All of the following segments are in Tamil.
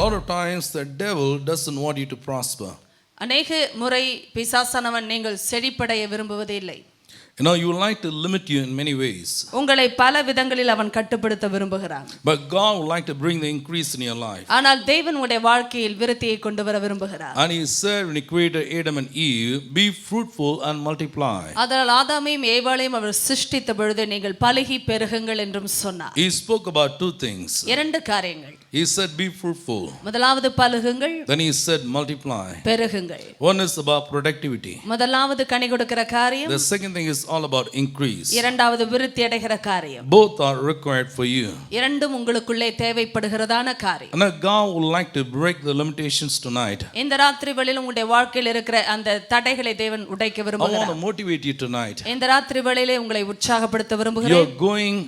lot of times the devil doesn't want you to prosper. அநேக முறை பிசாசானவன் நீங்கள் செழிப்படைய விரும்புவதே இல்லை. You know, you would like to limit you in many ways. உங்களை பல விதங்களில் அவன் கட்டுப்படுத்த விரும்புகிறான். But God would like to bring the increase in your life. ஆனால் தேவன் உங்களுடைய வாழ்க்கையில் விருத்தியை கொண்டு வர விரும்புகிறார். And he said when he created Adam and Eve, be fruitful and multiply. அதனால் ஆதாமையும் ஏவாளையும் அவர் சிருஷ்டித்த பொழுது நீங்கள் பலுகி பெருகுங்கள் என்றும் சொன்னார். He spoke about two things. இரண்டு காரியங்கள். He said be fruitful. முதலாவது பலுகுங்கள். Then he said multiply. பெருகுங்கள். One is about productivity. முதலாவது கனி கொடுக்கிற காரியம். The second thing is all about increase. இரண்டாவது விருத்தி அடைகிற காரியம். Both are required for you. இரண்டும் உங்களுக்குள்ளே தேவைப்படுகிறதான காரியம். And God would like to break the limitations tonight. இந்த ராத்திரி வேளையில் உங்களுடைய வாழ்க்கையில் இருக்கிற அந்த தடைகளை தேவன் உடைக்க விரும்புகிறார். I want to motivate you tonight. இந்த ராத்திரி வேளையிலே உங்களை உற்சாகப்படுத்த விரும்புகிறேன். You are going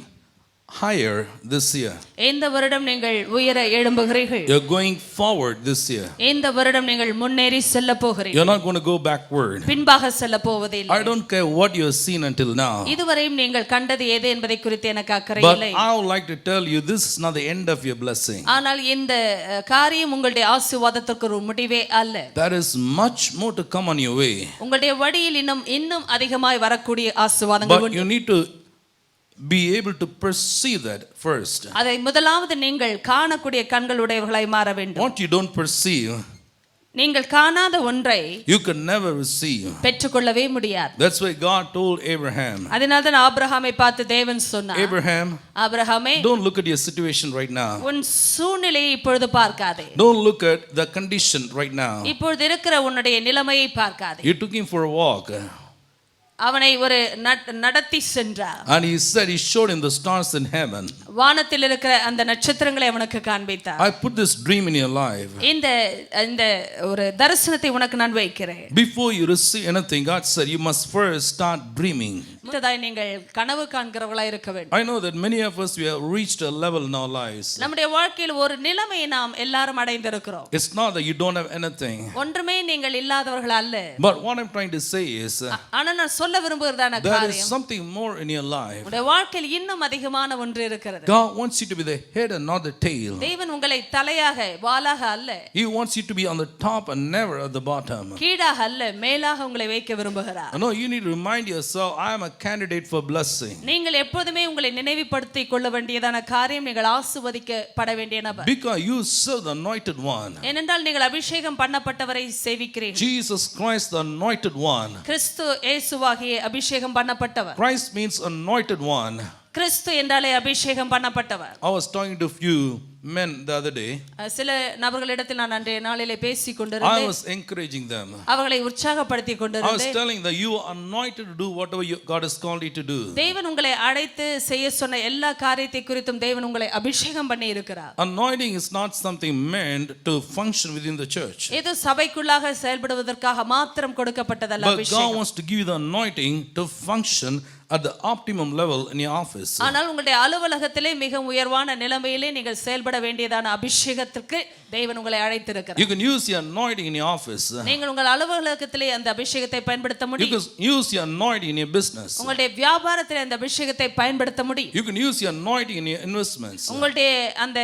higher this year. இந்த வருடம் நீங்கள் உயர எழும்புகிறீர்கள். You are going forward this year. இந்த வருடம் நீங்கள் முன்னேறி செல்ல போகிறீர்கள். You are not going to go backward. பின்பாக செல்ல போவதில்லை. I don't care what you have seen until now. இதுவரையும் நீங்கள் கண்டது எது என்பதை குறித்து எனக்கு அக்கறை இல்லை. But I would like to tell you this is not the end of your blessing. ஆனால் இந்த காரியம் உங்களுடைய ஆசீர்வாதத்திற்கு ஒரு முடிவே அல்ல. There is much more to come on your way. உங்களுடைய வழியில் இன்னும் அதிகமாய் வரக்கூடிய ஆசீர்வாதங்கள் உண்டு. But you need to be able to perceive that first. அதை முதலாவது நீங்கள் காணக்கூடிய கண்களுடையவர்களாய் மாற வேண்டும். What you don't perceive, நீங்கள் காணாத ஒன்றை you can never receive. பெற்றுக்கொள்ளவே முடியாது. That's why God told Abraham. அதனால தான் ஆபிரகாமை பார்த்து தேவன் சொன்னார், Abraham, ஆபிரகாமே, don't look at your situation right now. உன் சூழ்நிலையை இப்பொழுது பார்க்காதே. Don't look at the condition right now. இப்பொழுது இருக்கிற உன்னுடைய நிலைமையை பார்க்காதே. You took him for a walk. அவனை ஒரு நடத்தி சென்றார். And he said he showed him the stars in heaven. வானத்தில் இருக்கிற அந்த நட்சத்திரங்களை அவனுக்கு காண்பித்தார். I put this dream in your life. இந்த ஒரு தரிசனத்தை உனக்கு நான் வைக்கிறேன். Before you receive anything, God said you must first start dreaming. முதலாய் நீங்கள் கனவு காண்கிறவர்களாய் இருக்க வேண்டும். I know that many of us we have reached a level in our lives. நம்முடைய வாழ்க்கையில் ஒரு நிலைமையை நாம் எல்லாரும் அடைந்திருக்கிறோம். It's not that you don't have anything. ஒன்றுமே நீங்கள் இல்லாதவர்கள் அல்ல. But what I'm trying to say is ஆனா நான் சொல்ல விரும்புகிறதான there காரியம், is something more in your life. உங்களுடைய வாழ்க்கையில் இன்னும் அதிகமான ஒன்று இருக்கிறது. God wants you to be the head and not the tail. தேவன் உங்களை தலையாக வாலாக அல்ல, He wants you to be on the top and never at the bottom. கீழாக அல்ல, மேலாக உங்களை வைக்க விரும்புகிறார். No, you need to remind yourself I am a candidate for blessing. நீங்கள் எப்போதுமே உங்களை நினைவுபடுத்திக் கொள்ள வேண்டியதான காரியம், நீங்கள் ஆசீர்வதிக்கப்பட வேண்டிய நபர். Because you serve the anointed one. ஏனென்றால் நீங்கள் அபிஷேகம் பண்ணப்பட்டவரை சேவிக்கிறீர்கள். Jesus Christ, the anointed one. கிறிஸ்து இயேசுவாகிய அபிஷேகம் பண்ணப்பட்டவர். Christ means anointed one. கிறிஸ்து என்றாலே அபிஷேகம் பண்ணப்பட்டவர். I was talking to a few men the other day. சில நபர்களிடத்தில் நான் அன்றைய நாளிலே பேசிக் I கொண்டிருந்தேன். was encouraging them. அவர்களை உற்சாகப்படுத்திக் I was கொண்டிருந்தேன். telling that you are anointed to do whatever God has called you to do. தேவன் உங்களை அழைத்து செய்ய சொன்ன எல்லா காரியத்தை குறித்தும் தேவன் உங்களை அபிஷேகம் பண்ணி இருக்கிறார். Anointing is not something meant to function within the church. இது சபைக்குள்ளாக செயல்படுவதற்காக மாத்திரம் கொடுக்கப்பட்டதல்ல But God அபிஷேகம். wants to give you the anointing to function at the optimum level in your office. ஆனால் உங்களுடைய அலுவலகத்திலே மிக உயர்வான நிலைமையிலே நீங்கள் செயல்பட வேண்டியதான அபிஷேகத்திற்கு தேவன் உங்களை அழைத்திருக்கிறார். You can use your anointing in your office. நீங்கள் உங்கள் அலுவலகத்திலே அந்த அபிஷேகத்தை பயன்படுத்த You முடியும். can use your anointing in your business. உங்களுடைய வியாபாரத்திலே அந்த அபிஷேகத்தை பயன்படுத்த முடியும். You can use your anointing in your investments. உங்களுடைய அந்த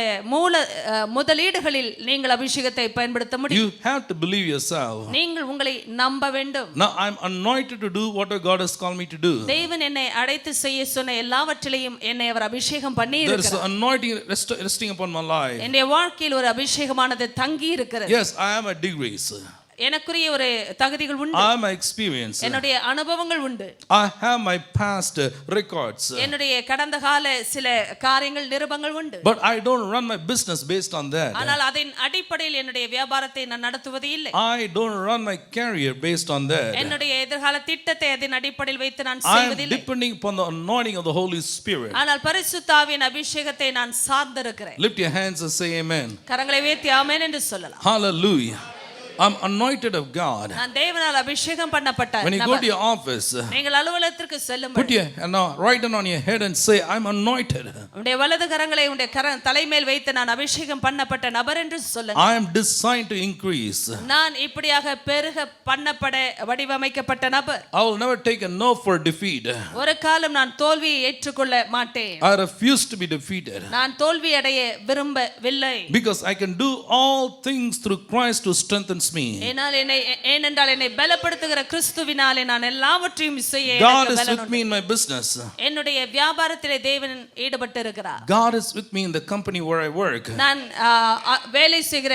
முதலீடுகளில் நீங்கள் அபிஷேகத்தை பயன்படுத்த முடியும். You have to believe yourself. நீங்கள் உங்களை நம்ப வேண்டும். Now I'm anointed to do whatever God has called me to do. தேவன் என்னை அழைத்து செய்ய சொன்ன எல்லாவற்றிலையும் என்னை அவர் அபிஷேகம் பண்ணி There is an இருக்கிறார். anointing resting upon my life. என்னுடைய வாழ்க்கையில் ஒரு அபிஷேகமானது தங்கி இருக்கிறது. Yes, I am a degrees. எனக்குரிய ஒரு தகுதிகள் உண்டு. I have my experience. என்னுடைய அனுபவங்கள் உண்டு. I have my past records. என்னுடைய கடந்த கால சில காரியங்கள் நிருபங்கள் உண்டு. But I don't run my business based on that. ஆனால் அதன் அடிப்படையில் என்னுடைய வியாபாரத்தை நான் நடத்துவது இல்லை. I don't run my career based on that. என்னுடைய எதிர்கால திட்டத்தை அதன் அடிப்படையில் வைத்து நான் I am செய்வதில்லை. depending upon the anointing of the Holy Spirit. ஆனால் பரிசுத்த ஆவியின் அபிஷேகத்தை நான் சார்ந்திருக்கிறேன். Lift your hands and say amen. கரங்களை உயர்த்தி ஆமென் என்று சொல்லலாம். Hallelujah. I'm anointed of God. நான் தேவனால் அபிஷேகம் பண்ணப்பட்ட When you go to your office, நீங்கள் அலுவலகத்திற்கு செல்லும் put your right hand on your head and say, I'm anointed. உடைய வலது கரங்களை உடைய தலைமேல் வைத்து நான் அபிஷேகம் பண்ணப்பட்ட நபர் என்று சொல்லுங்க. I am designed to increase. நான் இப்படியாக பெருக பண்ணப்பட வடிவமைக்கப்பட்ட நபர். I will never take a no for defeat. ஒரு காலம் நான் தோல்வியை ஏற்றுக்கொள்ள மாட்டேன். I refuse to be defeated. நான் தோல்வி அடைய விரும்பவில்லை. Because I can do all things through Christ who strengthens me. ஏனென்றால் என்னை பலப்படுத்துகிற கிறிஸ்துவினாலே நான் எல்லாவற்றையும் செய்ய God is with me in my business. என்னுடைய வியாபாரத்திலே தேவன் ஈடுபட்டு இருக்கிறார். God is with me in the company where I work. நான் வேலை செய்கிற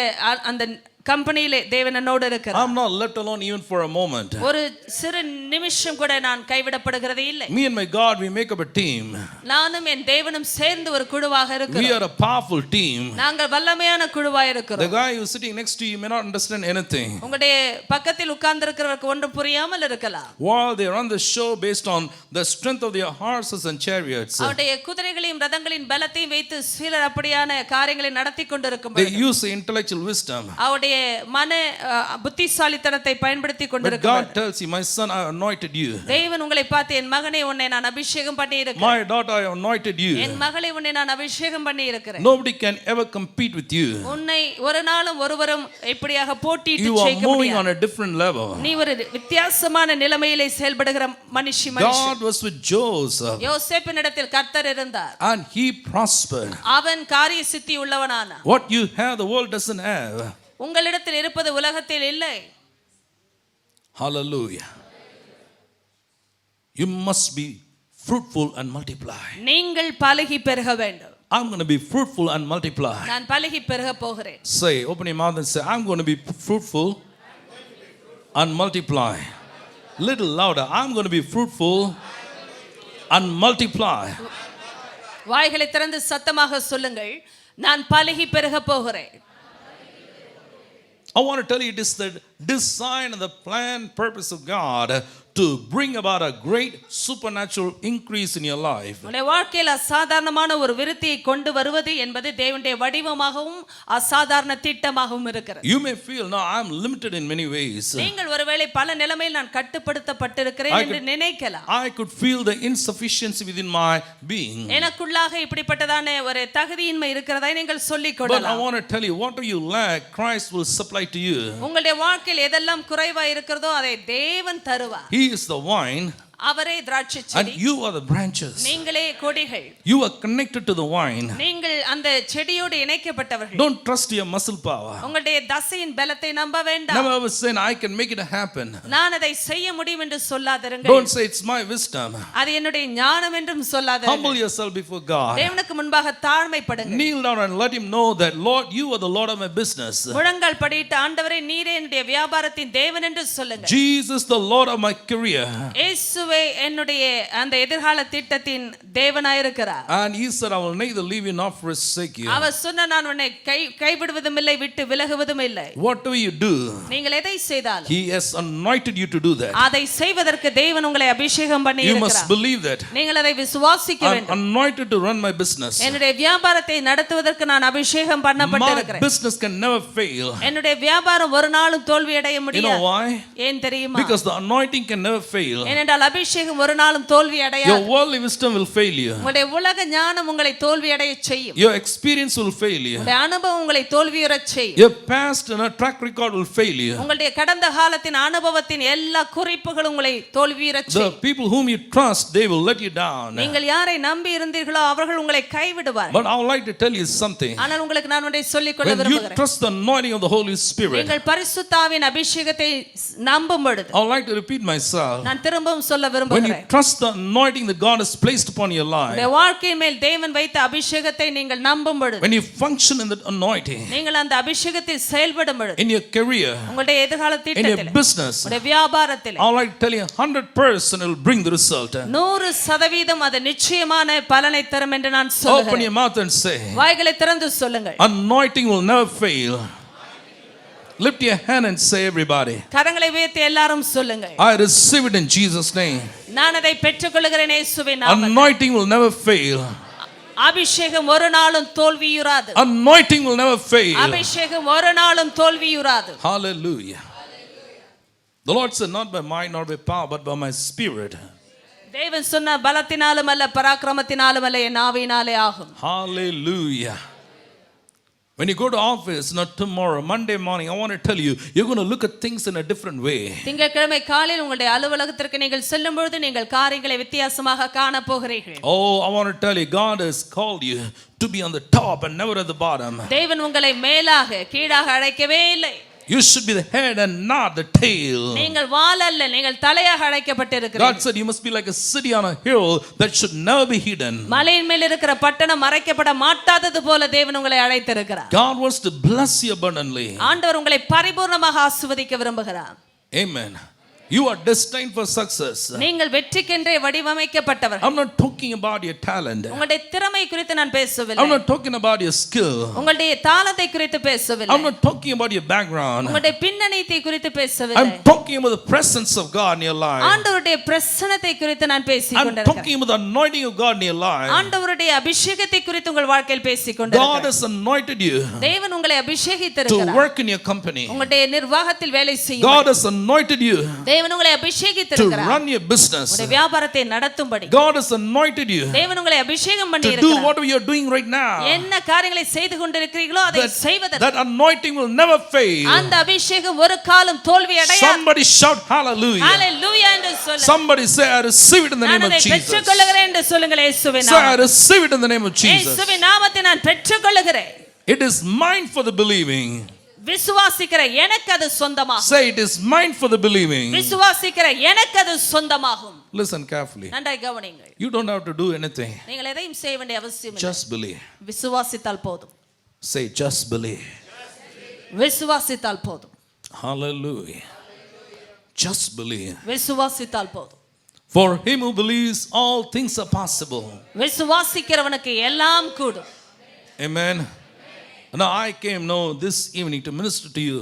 அந்த கம்பெனியிலே தேவன் என்னோடு இருக்கிறார். I'm not left alone even for a moment. ஒரு சிறு நிமிஷம் கூட நான் கைவிடப்படுகிறதே இல்லை. Me and my God, we make up a team. நானும் என் தேவனும் சேர்ந்து ஒரு குழுவாக இருக்கிறோம். We are a powerful team. நாங்கள் வல்லமையான குழுவாக இருக்கிறோம். The guy who is sitting next to you may not understand anything. உங்களுடைய பக்கத்தில் உட்கார்ந்திருக்கிறவருக்கு ஒன்றும் புரியாமல் இருக்கலாம். While they run the show based on the strength of their horses and chariots, அவருடைய குதிரைகளையும் ரதங்களின் பலத்தையும் வைத்து சிலர் அப்படியான காரியங்களை நடத்தி கொண்டிருக்கும் they use the intellectual wisdom. அவருடைய மன புத்திசாலித்தனத்தை பயன்படுத்தி But கொண்டிருக்கிறார். God tells you, my son, I anointed you. தேவன் உங்களை பார்த்து என் மகனே உன்னை நான் அபிஷேகம் பண்ணி இருக்கிறேன். My daughter, I anointed you. என் மகளை உன்னை நான் அபிஷேகம் பண்ணி இருக்கிறேன். Nobody can ever compete with you. உன்னை ஒரு நாளும் ஒருவரும் இப்படியாக போட்டியிட்டு You are ஜெயிக்க moving முடியாது. on a different level. நீ ஒரு வித்தியாசமான நிலைமையிலே செயல்படுகிற மனுஷன். God was with Joseph யோசேப்பினிடத்தில் கர்த்தர் இருந்தார். and he prospered. அவன் காரிய சித்தி உள்ளவனானான். What you have, the world doesn't have. உங்களிடத்தில் இருப்பது உலகத்தில் இல்லை. Hallelujah. You must be fruitful and multiply. நீங்கள் பலுகி பெருக வேண்டும். I'm going to be fruitful and multiply. நான் பலுகி பெருக போகிறேன். Say, open your mouth and say, I'm going to be fruitful and multiply. Little louder. I'm going to be fruitful and multiply. வாய்களை திறந்து சத்தமாக சொல்லுங்கள். நான் பலுகி பெருக போகிறேன். I want to tell you it is the design and the plan, purpose of God to bring about a great supernatural increase in your life. உங்களுடைய வாழ்க்கையில் அசாதாரணமான ஒரு விருத்தியை கொண்டு வருவது என்பது தேவனுடைய வடிவமாகவும் அசாதாரண திட்டமாகவும் இருக்கிறது. You may feel, no, I'm limited in many ways. நீங்கள் ஒருவேளை பல நிலைமையில் நான் கட்டுப்படுத்தப்பட்டிருக்கிறேன் என்று நினைக்கலாம். I could feel the insufficiency within my being. எனக்குள்ளாக இப்படிப்பட்டதான ஒரு தகுதியின்மை இருக்கிறதை நீங்கள் சொல்லிக் But I கொள்ளலாம். want to tell you, what do you lack, Christ will supply to you. உங்களுடைய வாழ்க்கையில் எதெல்லாம் குறைவா இருக்கிறதோ அதை தேவன் தருவார். He is the vine அவரே திராட்சை and செடி. you are the branches. நீங்களே கொடிகள். You are connected to the vine. நீங்கள் அந்த செடியோடு இணைக்கப்பட்டவர்கள். Don't trust your muscle power. உங்களுடைய தசையின் பலத்தை நம்ப வேண்டாம். Never ever say, I can make it happen. நான் அதை செய்ய முடியும் என்று சொல்லாதிருங்கள். Don't say it's my wisdom. அது என்னுடைய ஞானம் என்றும் சொல்லாதிருங்கள். Humble yourself before God. தேவனுக்கு முன்பாக தாழ்மைப்படுங்கள். Kneel down and let him know that, Lord, you are the Lord of my business. முழங்கால் படியிட்டு ஆண்டவரே நீரே என்னுடைய வியாபாரத்தின் தேவன் என்று சொல்லுங்கள். Jesus, the Lord of my career. இயேசுவே என்னுடைய அந்த எதிர்கால திட்டத்தின் தேவனாயிருக்கிறார். And he said, I will neither leave you nor forsake you. அவர் சொன்ன நான் உன்னை கைவிடுவதும் இல்லை விட்டு விலகுவதும் இல்லை. Whatever you do, நீங்கள் எதை செய்தாலும் he has anointed you to do that. அதை செய்வதற்கு தேவன் உங்களை அபிஷேகம் பண்ணி You இருக்கிறார். must believe that. நீங்கள் அதை விசுவாசிக்க I'm வேண்டும். anointed to run my business. என்னுடைய வியாபாரத்தை நடத்துவதற்கு நான் அபிஷேகம் My பண்ணப்பட்டிருக்கிறேன். business can never fail. என்னுடைய வியாபாரம் ஒரு நாளும் தோல்வி அடைய You know முடியாது. why? ஏன் தெரியுமா? Because the anointing can never fail. ஏனென்றால் அபிஷேகம் ஒரு நாளும் தோல்வி Your அடையாது. worldly wisdom will fail you. உங்களுடைய உலக ஞானம் உங்களை தோல்வி அடைய செய்யும். Your experience will fail you. உங்களுடைய அனுபவம் உங்களை தோல்வியுறச் செய்யும். Your past and track record will fail you. உங்களுடைய கடந்த காலத்தின் அனுபவத்தின் எல்லா குறிப்புகளும் உங்களை தோல்வியுறச் The செய்யும். people whom you trust, they will let you down. நீங்கள் யாரை நம்பி இருந்தீர்களோ அவர்கள் உங்களை கைவிடுவார்கள். But I would like to tell you something. ஆனால் உங்களுக்கு நான் ஒன்றை சொல்லிக் கொள்ள When you விரும்புகிறேன். trust the anointing of the Holy Spirit, நீங்கள் பரிசுத்தாவின் அபிஷேகத்தை நம்பும் பொழுது, I would like to repeat myself. நான் திரும்பவும் சொல்ல When you விரும்புகிறேன். trust the anointing that God has placed upon your life, உங்களுடைய வாழ்க்கையின் மேல் தேவன் வைத்த அபிஷேகத்தை நீங்கள் நம்பும் பொழுது, when you function in that anointing, நீங்கள் அந்த அபிஷேகத்தில் செயல்படும் பொழுது, in your career, உங்களுடைய எதிர்கால in திட்டத்தில், your business, உங்களுடைய வியாபாரத்தில், I would like to tell you 100% will bring the result. 100% அது நிச்சயமான பலனை தரும் என்று நான் Open சொல்லுகிறேன். your mouth and say, வாய்களை திறந்து சொல்லுங்கள். anointing will never fail. Lift your hand and say, everybody, கரங்களை உயர்த்தி எல்லாரும் சொல்லுங்கள். I receive it in Jesus' name. நான் அதை பெற்றுக்கொள்கிறேன் இயேசுவின் நாமத்தில். Anointing will never fail. அபிஷேகம் ஒரு நாளும் தோல்வியுறாது. Anointing will never fail. அபிஷேகம் ஒரு நாளும் தோல்வியுறாது. Hallelujah. The Lord said, not by might nor by power, but by my spirit. தேவன் சொன்ன பலத்தினாலும் அல்ல பராக்கிரமத்தினாலும் அல்ல என் ஆவியினாலே ஆகும். Hallelujah. When you go to office, not tomorrow, Monday morning, I want to tell you, you're going to look at things in a different way. திங்கட்கிழமை காலையில் உங்களுடைய அலுவலகத்திற்கு நீங்கள் செல்லும் பொழுது நீங்கள் காரியங்களை வித்தியாசமாக காண போகிறீர்கள். Oh, I want to tell you, God has called you to be on the top and never at the bottom. தேவன் உங்களை மேலாக கீழாக அழைக்கவே இல்லை. You should be the head and not the tail. நீங்கள் வால் அல்ல, நீங்கள் தலையாக அழைக்கப்பட்டிருக்கிறீர்கள். God said you must be like a city on a hill that should never be hidden. மலையின் மேல் இருக்கிற பட்டணம் மறைக்கப்பட மாட்டாதது போல தேவன் உங்களை அழைத்திருக்கிறார். God wants to bless you abundantly. ஆண்டவர் உங்களை பரிபூர்ணமாக ஆசீர்வதிக்க விரும்புகிறார். Amen. You are destined for success. நீங்கள் வெற்றிக்கென்றே வடிவமைக்கப்பட்டவர்கள். I'm not talking about your talent. உங்களுடைய திறமை குறித்து நான் பேசவில்லை. I'm not talking about your skill. உங்களுடைய தாளத்தை குறித்து பேசவில்லை. I'm not talking about your background. உங்களுடைய பின்னணியை குறித்து பேசவில்லை. I'm talking about the presence of God in your life. ஆண்டவருடைய பிரசன்னத்தை குறித்து நான் பேசிக் I'm கொண்டிருக்கிறேன். talking about the anointing of God in your life. ஆண்டவருடைய அபிஷேகத்தை குறித்து உங்கள் வாழ்க்கையில் பேசிக் கொண்டிருக்கிறேன். God has anointed you தேவன் உங்களை to அபிஷேகித்திருக்கிறார். work in your company. உங்களுடைய நிர்வாகத்தில் வேலை செய்யும். God has anointed you தேவன் உங்களை to அபிஷேகித்திருக்கிறார். run your business. உங்களுடைய வியாபாரத்தை நடத்தும்படி. God has anointed you தேவன் உங்களை அபிஷேகம் பண்ணி to do இருக்கிறார். what you're doing right now. என்ன காரியங்களை செய்து கொண்டிருக்கிறீர்களோ அதை செய்வதற்கு. That anointing will never fail. அந்த அபிஷேகம் ஒரு காலம் தோல்வி அடையாது. Somebody shout hallelujah. ஹalleluya என்று சொல்லுங்க. Somebody say I receive it in the name of நான் அதை Jesus. பெற்றுக்கொள்கிறேன் என்று சொல்லுங்கள் இயேசுவின் Say I நாமத்தில். receive it in the name of Jesus. இயேசுவின் நாமத்தை நான் பெற்றுக்கொள்கிறேன். It is mine for the believing. விசுவாசிக்கிற எனக்கு அது சொந்தமாகும். Say it is mine for the believing. விசுவாசிக்கிற எனக்கு அது சொந்தமாகும். Listen carefully. நன்றாய் கவனியுங்கள். You don't have to do anything. நீங்கள் எதையும் செய்ய வேண்டிய அவசியம் இல்லை. Just believe. விசுவாசித்தால் போதும். Say just believe. விசுவாசித்தால் போதும். Hallelujah. Just believe. விசுவாசித்தால் போதும். For him who believes all things are possible. விசுவாசிக்கிறவனுக்கு எல்லாம் கூடும். Amen. Now I came this evening to minister to you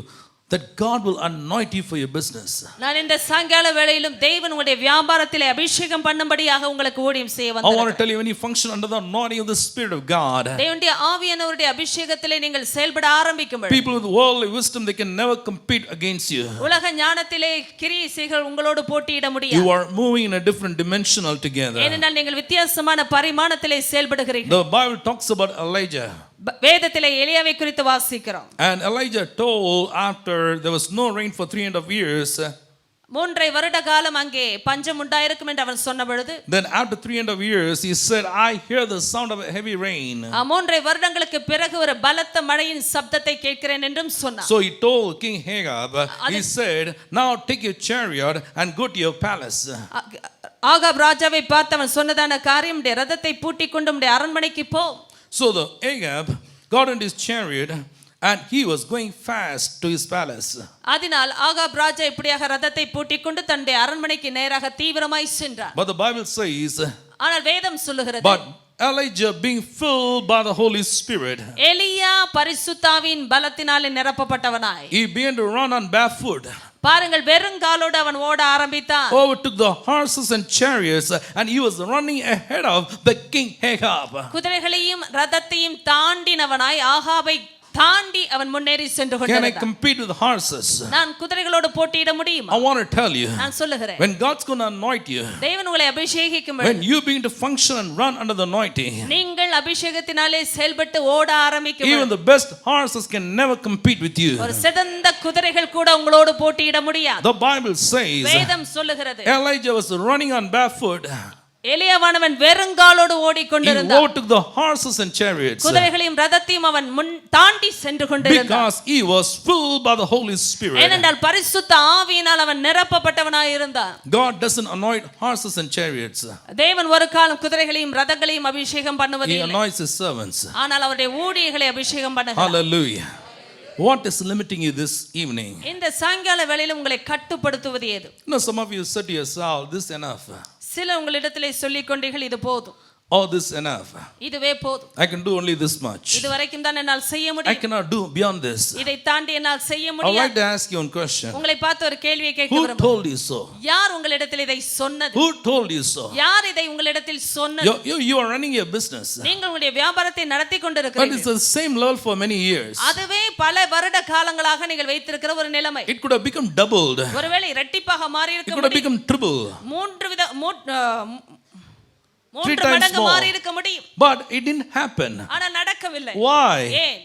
that God will anoint you for your business. நான் இந்த சாயங்கால வேளையிலும் தேவன் உங்களுடைய வியாபாரத்திலே அபிஷேகம் பண்ணும்படியாக உங்களுக்கு ஊழியம் செய்ய I want to வந்தார். tell you, when you function under the anointing of the Spirit of God, தேவனுடைய ஆவியானவருடைய அபிஷேகத்திலே நீங்கள் செயல்பட ஆரம்பிக்கும்போது people with worldly wisdom, they can never compete against you. உலக ஞானத்திலே கிரியைகள் உங்களோடு போட்டியிட You முடியாது. are moving in a different dimension altogether. ஏனென்றால் நீங்கள் வித்தியாசமான பரிமாணத்திலே செயல்படுகிறீர்கள். The Bible talks about Elijah. வேதத்திலே எலியாவை குறித்து வாசிக்கிறோம். And Elijah told, after there was no rain for 3.5 years, 3 வருட காலம் அங்கே பஞ்சம் உண்டாயிருக்கும் என்று அவன் சொன்ன பொழுது, then after 3.5 years he said, I hear the sound of a heavy rain. 3 வருடங்களுக்கு பிறகு ஒரு பலத்த மழையின் சப்தத்தை கேட்கிறேன் என்றும் சொன்னான். So he told King Ahab, he said, now take your chariot and go to your palace. Ahab ராஜாவை பார்த்து அவன் சொன்னதான காரியம், உடைய ரதத்தை பூட்டிக் கொண்டு உடைய அரண்மனைக்கு போ. So the Ahab got into his chariot and he was going fast to his palace. அதனால் ஆகாப் ராஜா இப்படியாக ரதத்தை பூட்டிக் கொண்டு தன்னுடைய அரண்மனைக்கு நேராக தீவிரமாய் சென்றார். But the Bible says, ஆனால் வேதம் சொல்லுகிறது, but Elijah being filled by the Holy Spirit, எலியா பரிசுத்தாவின் பலத்தினாலே நிரப்பப்பட்டவனாய் he began to run on barefoot. பாருங்கள், வெறுங்காலோடு அவன் ஓட ஆரம்பித்தான். Overtook the horses and chariots and he was running ahead of the king Ahab. குதிரைகளையும் ரதத்தையும் தாண்டினவனாய் ஆகாபை தாண்டி அவன் முன்னேறி சென்று Can I கொண்டிருந்தான். compete with horses? நான் குதிரைகளோடு போட்டியிட முடியுமா? I want to tell you, நான் சொல்லுகிறேன், when God's going to anoint you, தேவன் உங்களை அபிஷேகிக்கும் when you begin to function and run under the anointing, நீங்கள் அபிஷேகத்தினாலே செயல்பட்டு ஓட ஆரம்பிக்கும் even the best horses can never compete with you. ஒரு சிறந்த குதிரைகள் கூட உங்களோடு போட்டியிட முடியாது. The Bible says வேதம் சொல்லுகிறது, Elijah was running on barefoot. எலியாவானவன் வெறுங்காலோடு He ஓடிக்கொண்டிருந்தான். overtook the horses and chariots குதிரைகளையும் ரதத்தையும் அவன் முன் தாண்டி சென்று கொண்டிருந்தான். because he was filled by the Holy Spirit. ஏனென்றால் பரிசுத்த ஆவியினால் அவன் நிரப்பப்பட்டவனாய் இருந்தான். God doesn't anoint horses and chariots. தேவன் ஒரு காலம் குதிரைகளையும் ரதங்களையும் அபிஷேகம் He பண்ணுவதில்லை. anoints his servants. ஆனால் அவருடைய ஊழியர்களை அபிஷேகம் பண்ணுகிறார். Hallelujah. What is limiting you this evening? இந்த சாயங்கால வேளையில உங்களை கட்டுப்படுத்துவது எது? Some of you said to yourself, this enough. சில உங்களிடத்திலே சொல்லிக் கொண்டீர்கள், இது போதும். oh, this enough. இதுவே போதும். I can do only this much. இதுவரைக்கும் தான் என்னால் செய்ய I முடியும். cannot do beyond this. இதை தாண்டி என்னால் செய்ய I would like முடியாது. to ask you one question. உங்களை பார்த்து ஒரு கேள்வியை கேட்க Who விரும்புகிறேன். told you so? யார் உங்களிடத்தில் இதை சொன்னது? Who told you so? யார் இதை உங்களிடத்தில் சொன்னது? You are running your business. நீங்கள் உங்களுடைய வியாபாரத்தை நடத்தி But it's கொண்டிருக்கிறீர்கள். the same level for many years. அதுவே பல வருட காலங்களாக நீங்கள் வைத்திருக்கிற ஒரு நிலைமை. It could have become doubled. It ஒருவேளை இரட்டிப்பாக மாறி இருக்க could have முடியும். become triple. மூன்று மடங்கு மாறி இருக்க முடியும். But it didn't happen. ஆனால் நடக்கவில்லை. Why? ஏன்?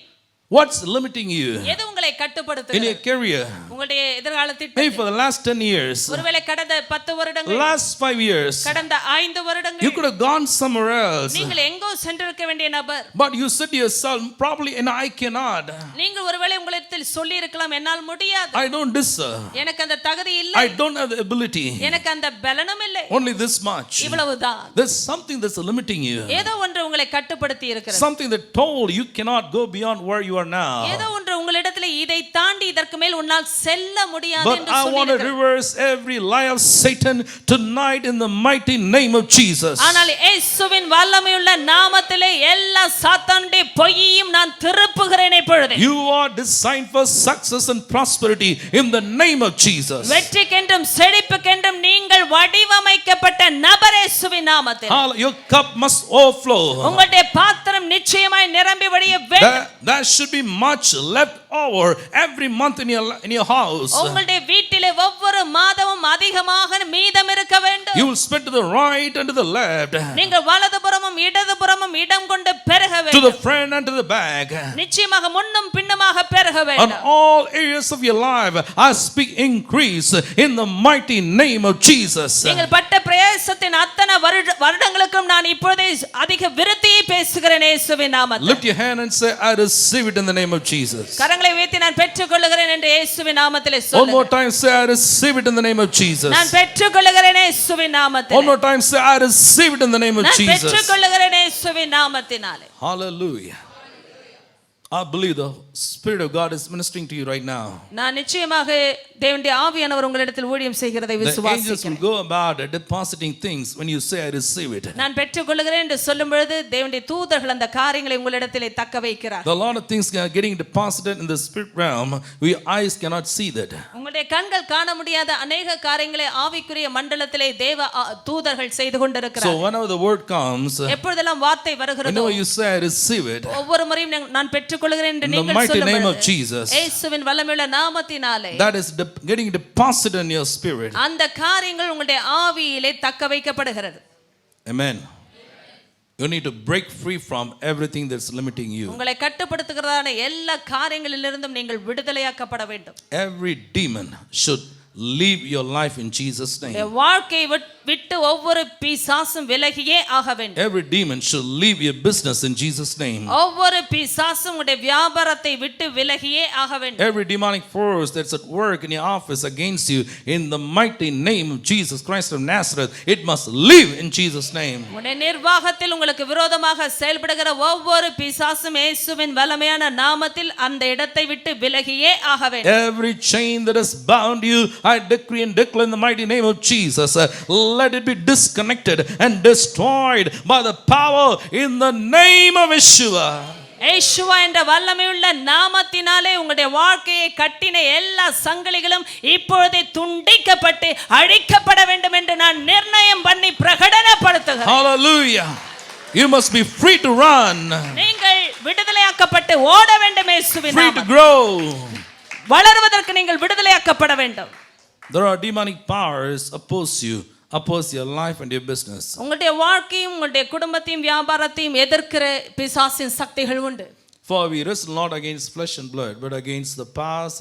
What's limiting you எது உங்களை in கட்டுப்படுத்துகிறது? your career? உங்களுடைய எதிர்கால Maybe திட்டம். for the last 10 years, ஒருவேளை கடந்த 10 வருடங்கள், last 5 years, கடந்த 5 you வருடங்கள் could have gone somewhere else. நீங்கள் எங்கோ சென்றிருக்க வேண்டிய நபர். But you said to yourself, probably, and I cannot. நீங்கள் ஒருவேளை உங்களிடத்தில் சொல்லி இருக்கலாம், என்னால் முடியாது, I don't deserve. எனக்கு அந்த தகுதி இல்லை, I don't have the ability. எனக்கு அந்த பலனும் இல்லை. Only this much. இவ்வளவுதான். There's something that's limiting you. ஏதோ ஒன்று உங்களை கட்டுப்படுத்தி இருக்கிறது. Something that told you cannot go beyond where you are now. ஏதோ ஒன்று உங்களிடத்தில் இதை தாண்டி இதற்கு மேல் உன்னால் செல்ல முடியாது But என்று I want to சொல்லியிருக்கிறது. reverse every lie of Satan tonight in the mighty name of Jesus. ஆனால் இயேசுவின் வல்லமையுள்ள நாமத்திலே எல்லா சாத்தானுடைய பொய்யையும் நான் திருப்புகிறேன் இப்பொழுது. You are designed for success and prosperity in the name of Jesus. வெற்றிக்கென்றும் செழிப்புக்கென்றும் நீங்கள் வடிவமைக்கப்பட்ட நபர் இயேசுவின் நாமத்தில். Your cup must overflow. உங்களுடைய பாத்திரம் நிச்சயமாய் நிரம்பி வழிய வேண்டும். There should be much left over every month in your house. உங்களுடைய வீட்டிலே ஒவ்வொரு மாதமும் அதிகமாக மீதம் இருக்க வேண்டும். You will spend to the right and to the left. நீங்கள் வலதுபுறமும் இடதுபுறமும் இடம் கொண்டு பெருக To வேண்டும். the front and to the back. நிச்சயமாக முன்னும் பின்னுமாக பெருக On வேண்டும். all areas of your life, I speak increase in the mighty name of Jesus. நீங்கள் பட்ட பிரயாசத்தின் அத்தனை வருடங்களுக்கும் நான் இப்பொழுதே அதிக விருத்தியை பேசுகிறேன் இயேசுவின் நாமத்தில். Lift your hand and say, I receive it in the name of Jesus. கரங்களை உயர்த்தி நான் பெற்றுக்கொள்கிறேன் என்று இயேசுவின் நாமத்திலே One சொல்லுங்க. more time, say, I receive it in the name of Jesus. நான் பெற்றுக்கொள்கிறேன் இயேசுவின் நாமத்திலே. One more time, say, I receive it in the name of நான் Jesus. பெற்றுக்கொள்கிறேன் இயேசுவின் நாமத்தினாலே. Hallelujah. I believe the Spirit of God is ministering to you right now. நான் நிச்சயமாக தேவனுடைய ஆவியானவர் உங்களிடத்தில் ஊழியம் செய்கிறதை The angels விசுவாசிக்கிறேன். will go about depositing things when you say, I receive it. நான் பெற்றுக்கொள்கிறேன் என்று சொல்லும் பொழுது தேவனுடைய தூதர்கள் அந்த காரியங்களை உங்களிடத்திலே தக்க வைக்கிறார். A lot of things are getting deposited in the spirit realm. Your eyes cannot see that. உங்களுடைய கண்கள் காண முடியாத अनेक காரியங்களை ஆவிக்குரிய மண்டலத்திலே தேவ தூதர்கள் செய்து So கொண்டிருக்கிறார். whenever the word comes, எப்பொழுதெல்லாம் வார்த்தை வருகிறதோ whenever you say, I receive it, ஒவ்வொரு முறையும் நான் பெற்றுக்கொள்கிறேன் என்று in the நீங்கள் mighty name of சொல்லும்போது Jesus, இயேசுவின் வல்லமையுள்ள நாமத்தினாலே that is getting deposited in your spirit. அந்த காரியங்கள் உங்களுடைய ஆவியிலே தக்க வைக்கப்படுகிறது. Amen. You need to break free from everything that's limiting you. உங்களை கட்டுப்படுத்துகிறதான எல்லா காரியங்களிலிருந்தும் நீங்கள் விடுதலையாக்கப்பட வேண்டும். Every demon should leave your life in Jesus' name. வாழ்க்கையை விட்டு ஒவ்வொரு பிசாசும் விலகியே ஆக வேண்டும். Every demon should leave your business in Jesus' name. ஒவ்வொரு பிசாசும் உடைய வியாபாரத்தை விட்டு விலகியே ஆக வேண்டும். Every demonic force that's at work in your office against you, in the mighty name of Jesus Christ of Nazareth, it must leave in Jesus' name. உடைய நிர்வாகத்தில் உங்களுக்கு விரோதமாக செயல்படுகிற ஒவ்வொரு பிசாசும் இயேசுவின் வல்லமையான நாமத்தில் அந்த இடத்தை விட்டு விலகியே ஆக வேண்டும். Every chain that has bound you, I decree and declare in the mighty name of Jesus, let it be disconnected and destroyed by the power in the name of Yeshua. இயேசுவா என்ற வல்லமையுள்ள நாமத்தினாலே உங்களுடைய வாழ்க்கையை கட்டின எல்லா சங்கிலிகளும் இப்பொழுதே துண்டிக்கப்பட்டு அழிக்கப்பட வேண்டும் என்று நான் நிர்ணயம் பண்ணி பிரகடனப்படுத்துகிறேன். Hallelujah. You must be free to run, நீங்கள் விடுதலையாக்கப்பட்டு ஓட வேண்டும் இயேசுவின் free to நாமத்தில். grow. வளருவதற்கு நீங்கள் விடுதலையாக்கப்பட வேண்டும். There are demonic powers oppose your life and your business. உங்களுடைய வாழ்க்கையும் உங்களுடைய குடும்பத்தையும் வியாபாரத்தையும் எதிர்க்கிற பிசாசின் சக்திகள் உண்டு. For we wrestle not against flesh and blood, but against the powers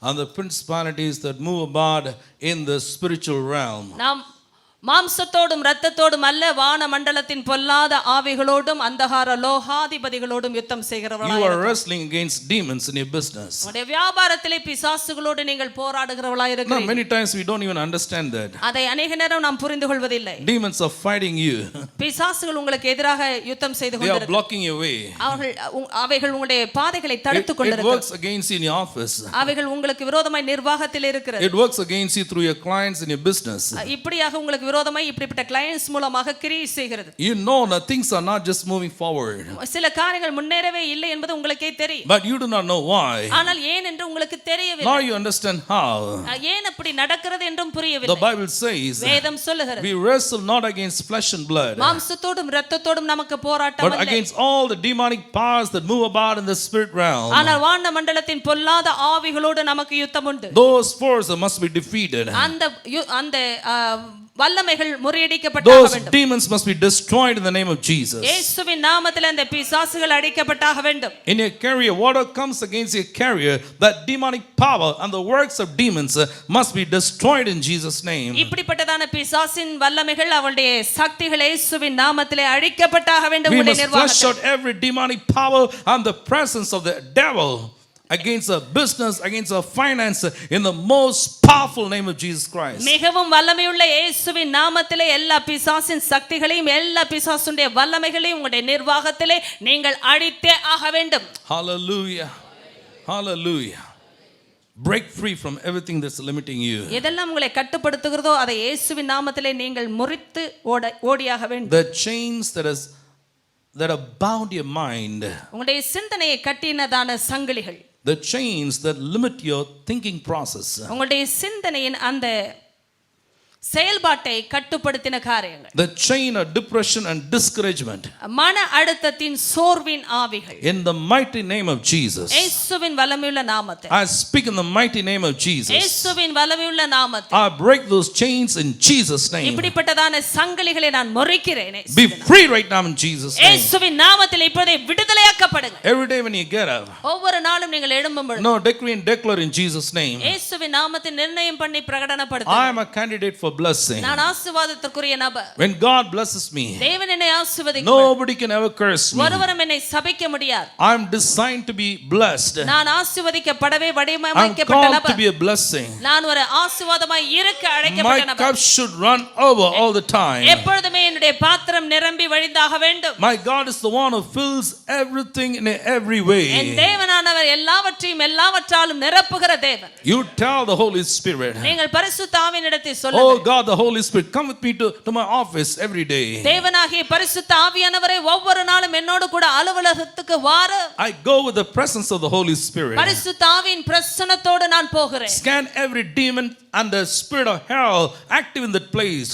and the principalities that move about in the spiritual realm. நாம் மாம்சத்தோடும் இரத்தத்தோடும் அல்ல, வான மண்டலத்தின் பொல்லாத ஆவிகளோடும் அந்தகார லோகாதிபதிகளோடும் யுத்தம் செய்கிறவர்களாய் You are இருக்கிறோம். wrestling against demons in your business. உங்களுடைய வியாபாரத்திலே பிசாசுகளோடு நீங்கள் போராடுகிறவர்களாய் Now, இருக்கிறீர்கள். many times we don't even understand that. அதை அநேக நேரம் நாம் புரிந்து கொள்வதில்லை. Demons are fighting you. பிசாசுகள் உங்களுக்கு எதிராக யுத்தம் செய்து They are கொண்டிருக்கிறார்கள். blocking your way. அவைகள் உங்களுடைய பாதைகளை தடுத்துக் It கொண்டிருக்கிறது. works against you in your office. அவைகள் உங்களுக்கு விரோதமாய் நிர்வாகத்தில் இருக்கிறது. It works against you through your clients in your business. இப்படியாக உங்களுக்கு விரோதமாய் இப்படிப்பட்ட கிளையன்ஸ் மூலமாக கிரியை செய்கிறது. You know that things are not just moving forward. சில காரியங்கள் முன்னேறவே இல்லை என்பது உங்களுக்கே தெரியும். But you do not know why. ஆனால் ஏன் என்று உங்களுக்கு தெரியவில்லை. Now you understand how. ஏன் அப்படி நடக்கிறது என்றும் புரியவில்லை. The Bible says, வேதம் சொல்லுகிறது, we wrestle not against flesh and blood, மாம்சத்தோடும் இரத்தத்தோடும் நமக்கு போராட்டம் but இல்லை, against all the demonic powers that move about in the spirit realm. ஆனால் வான மண்டலத்தின் பொல்லாத ஆவிகளோடு நமக்கு யுத்தம் உண்டு. Those forces must be defeated. அந்த வல்லமைகள் முறியடிக்கப்பட்டாக Those வேண்டும். demons must be destroyed in the name of Jesus. இயேசுவின் நாமத்தில் அந்த பிசாசுகள் அழிக்கப்பட்டாக வேண்டும். In your carrier, whatever comes against your carrier, that demonic power and the works of demons must be destroyed in Jesus' name. இப்படிப்பட்டதான பிசாசின் வல்லமைகள் அவளுடைய சக்திகள் இயேசுவின் நாமத்திலே அழிக்கப்பட்டாக வேண்டும். We must flush out every demonic power and the presence of the devil against our business, against our finance, in the most powerful name of Jesus Christ. மிகவும் வல்லமையுள்ள இயேசுவின் நாமத்திலே எல்லா பிசாசின் சக்திகளையும் எல்லா பிசாசுடைய வல்லமைகளையும் உங்களுடைய நிர்வாகத்திலே நீங்கள் அழித்தே ஆக வேண்டும். Hallelujah. Hallelujah. Break free from everything that's limiting you. எதெல்லாம் உங்களை கட்டுப்படுத்துகிறதோ அதை இயேசுவின் நாமத்திலே நீங்கள் முறித்து ஓடியாக வேண்டும். The chains that have bound your mind, உங்களுடைய சிந்தனையை கட்டினதான சங்கிலிகள், the chains that limit your thinking process, உங்களுடைய சிந்தனையின் அந்த செயல்பாட்டை கட்டுப்படுத்தின காரியங்கள், the chain of depression and discouragement, மன அழுத்தத்தின் சோர்வின் ஆவிகள், in the mighty name of Jesus, இயேசுவின் வல்லமையுள்ள நாமத்தில், I speak in the mighty name of Jesus, இயேசுவின் வல்லமையுள்ள நாமத்தில், I break those chains in Jesus' name. இப்படிப்பட்டதான சங்கிலிகளை நான் முறிக்கிறேன். Be free right now in Jesus' name. இயேசுவின் நாமத்தில் இப்போதே விடுதலையாக்கப்படுங்க. Every day when you get up, ஒவ்வொரு நாளும் நீங்கள் எழும்பும் பொழுது, no, decree and declare in Jesus' name, இயேசுவின் நாமத்தை நிர்ணயம் பண்ணி பிரகடனப்படுத்துங்க. I am a candidate for blessing. நான் ஆசீர்வாதத்திற்குரிய நபர். When God blesses me, தேவன் என்னை ஆசீர்வதிக்கிறார். nobody can ever curse me. ஒருவரும் என்னை சபிக்க முடியாது. I am designed to be blessed. நான் ஆசீர்வதிக்கப்படவே I am வடிவமைக்கப்பட்ட called to நபர். be a blessing. நான் ஒரு ஆசீர்வாதமாய் இருக்க அழைக்கப்பட்ட My நபர். cup should run over all the time. எப்பொழுதுமே என்னுடைய பாத்திரம் நிரம்பி வழிந்தாக வேண்டும். My God is the one who fills everything in every way. என் தேவனானவர் எல்லாவற்றையும் எல்லாவற்றாலும் நிரப்புகிற தேவன். You tell the Holy Spirit, நீங்கள் பரிசுத்த ஆவியினிடத்தில் oh சொல்லுங்கள். God, the Holy Spirit, come with me to my office every day. தேவனாகிய பரிசுத்த ஆவியானவரே ஒவ்வொரு நாளும் என்னோடு கூட அலுவலகத்துக்கு வார. I go with the presence of the Holy Spirit. பரிசுத்த ஆவியின் பிரசன்னத்தோடு நான் போகிறேன். Scan every demon and the spirit of hell active in that place.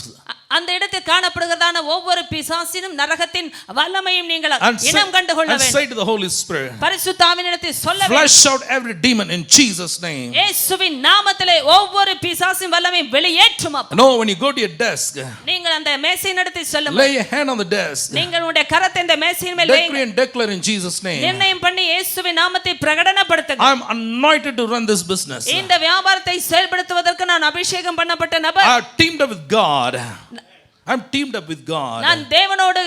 அந்த இடத்தில் காணப்படுகிறதான ஒவ்வொரு பிசாசினும் நரகத்தின் வல்லமையும் நீங்கள் இனம் கண்டு கொள்ள and வேண்டும். say to the Holy Spirit, பரிசுத்த ஆவியினிடத்தில் சொல்ல வேண்டும். flush out every demon in Jesus' name. இயேசுவின் நாமத்திலே ஒவ்வொரு பிசாசின் வல்லமையும் வெளியேற்றும். No, when you go to your desk, நீங்கள் அந்த மேசையினிடத்தில் சொல்லுங்கள். lay your hand on the desk. நீங்கள் உங்களுடைய கரத்தை இந்த மேசையின் மேல் Decree வையுங்கள். and declare in Jesus' name. நிர்ணயம் பண்ணி இயேசுவின் நாமத்தை பிரகடனப்படுத்துங்கள். I am anointed to run this business. இந்த வியாபாரத்தை செயல்படுத்துவதற்கு நான் அபிஷேகம் பண்ணப்பட்ட நபர். I have teamed up with God. I'm teamed up with God. நான் தேவனோடு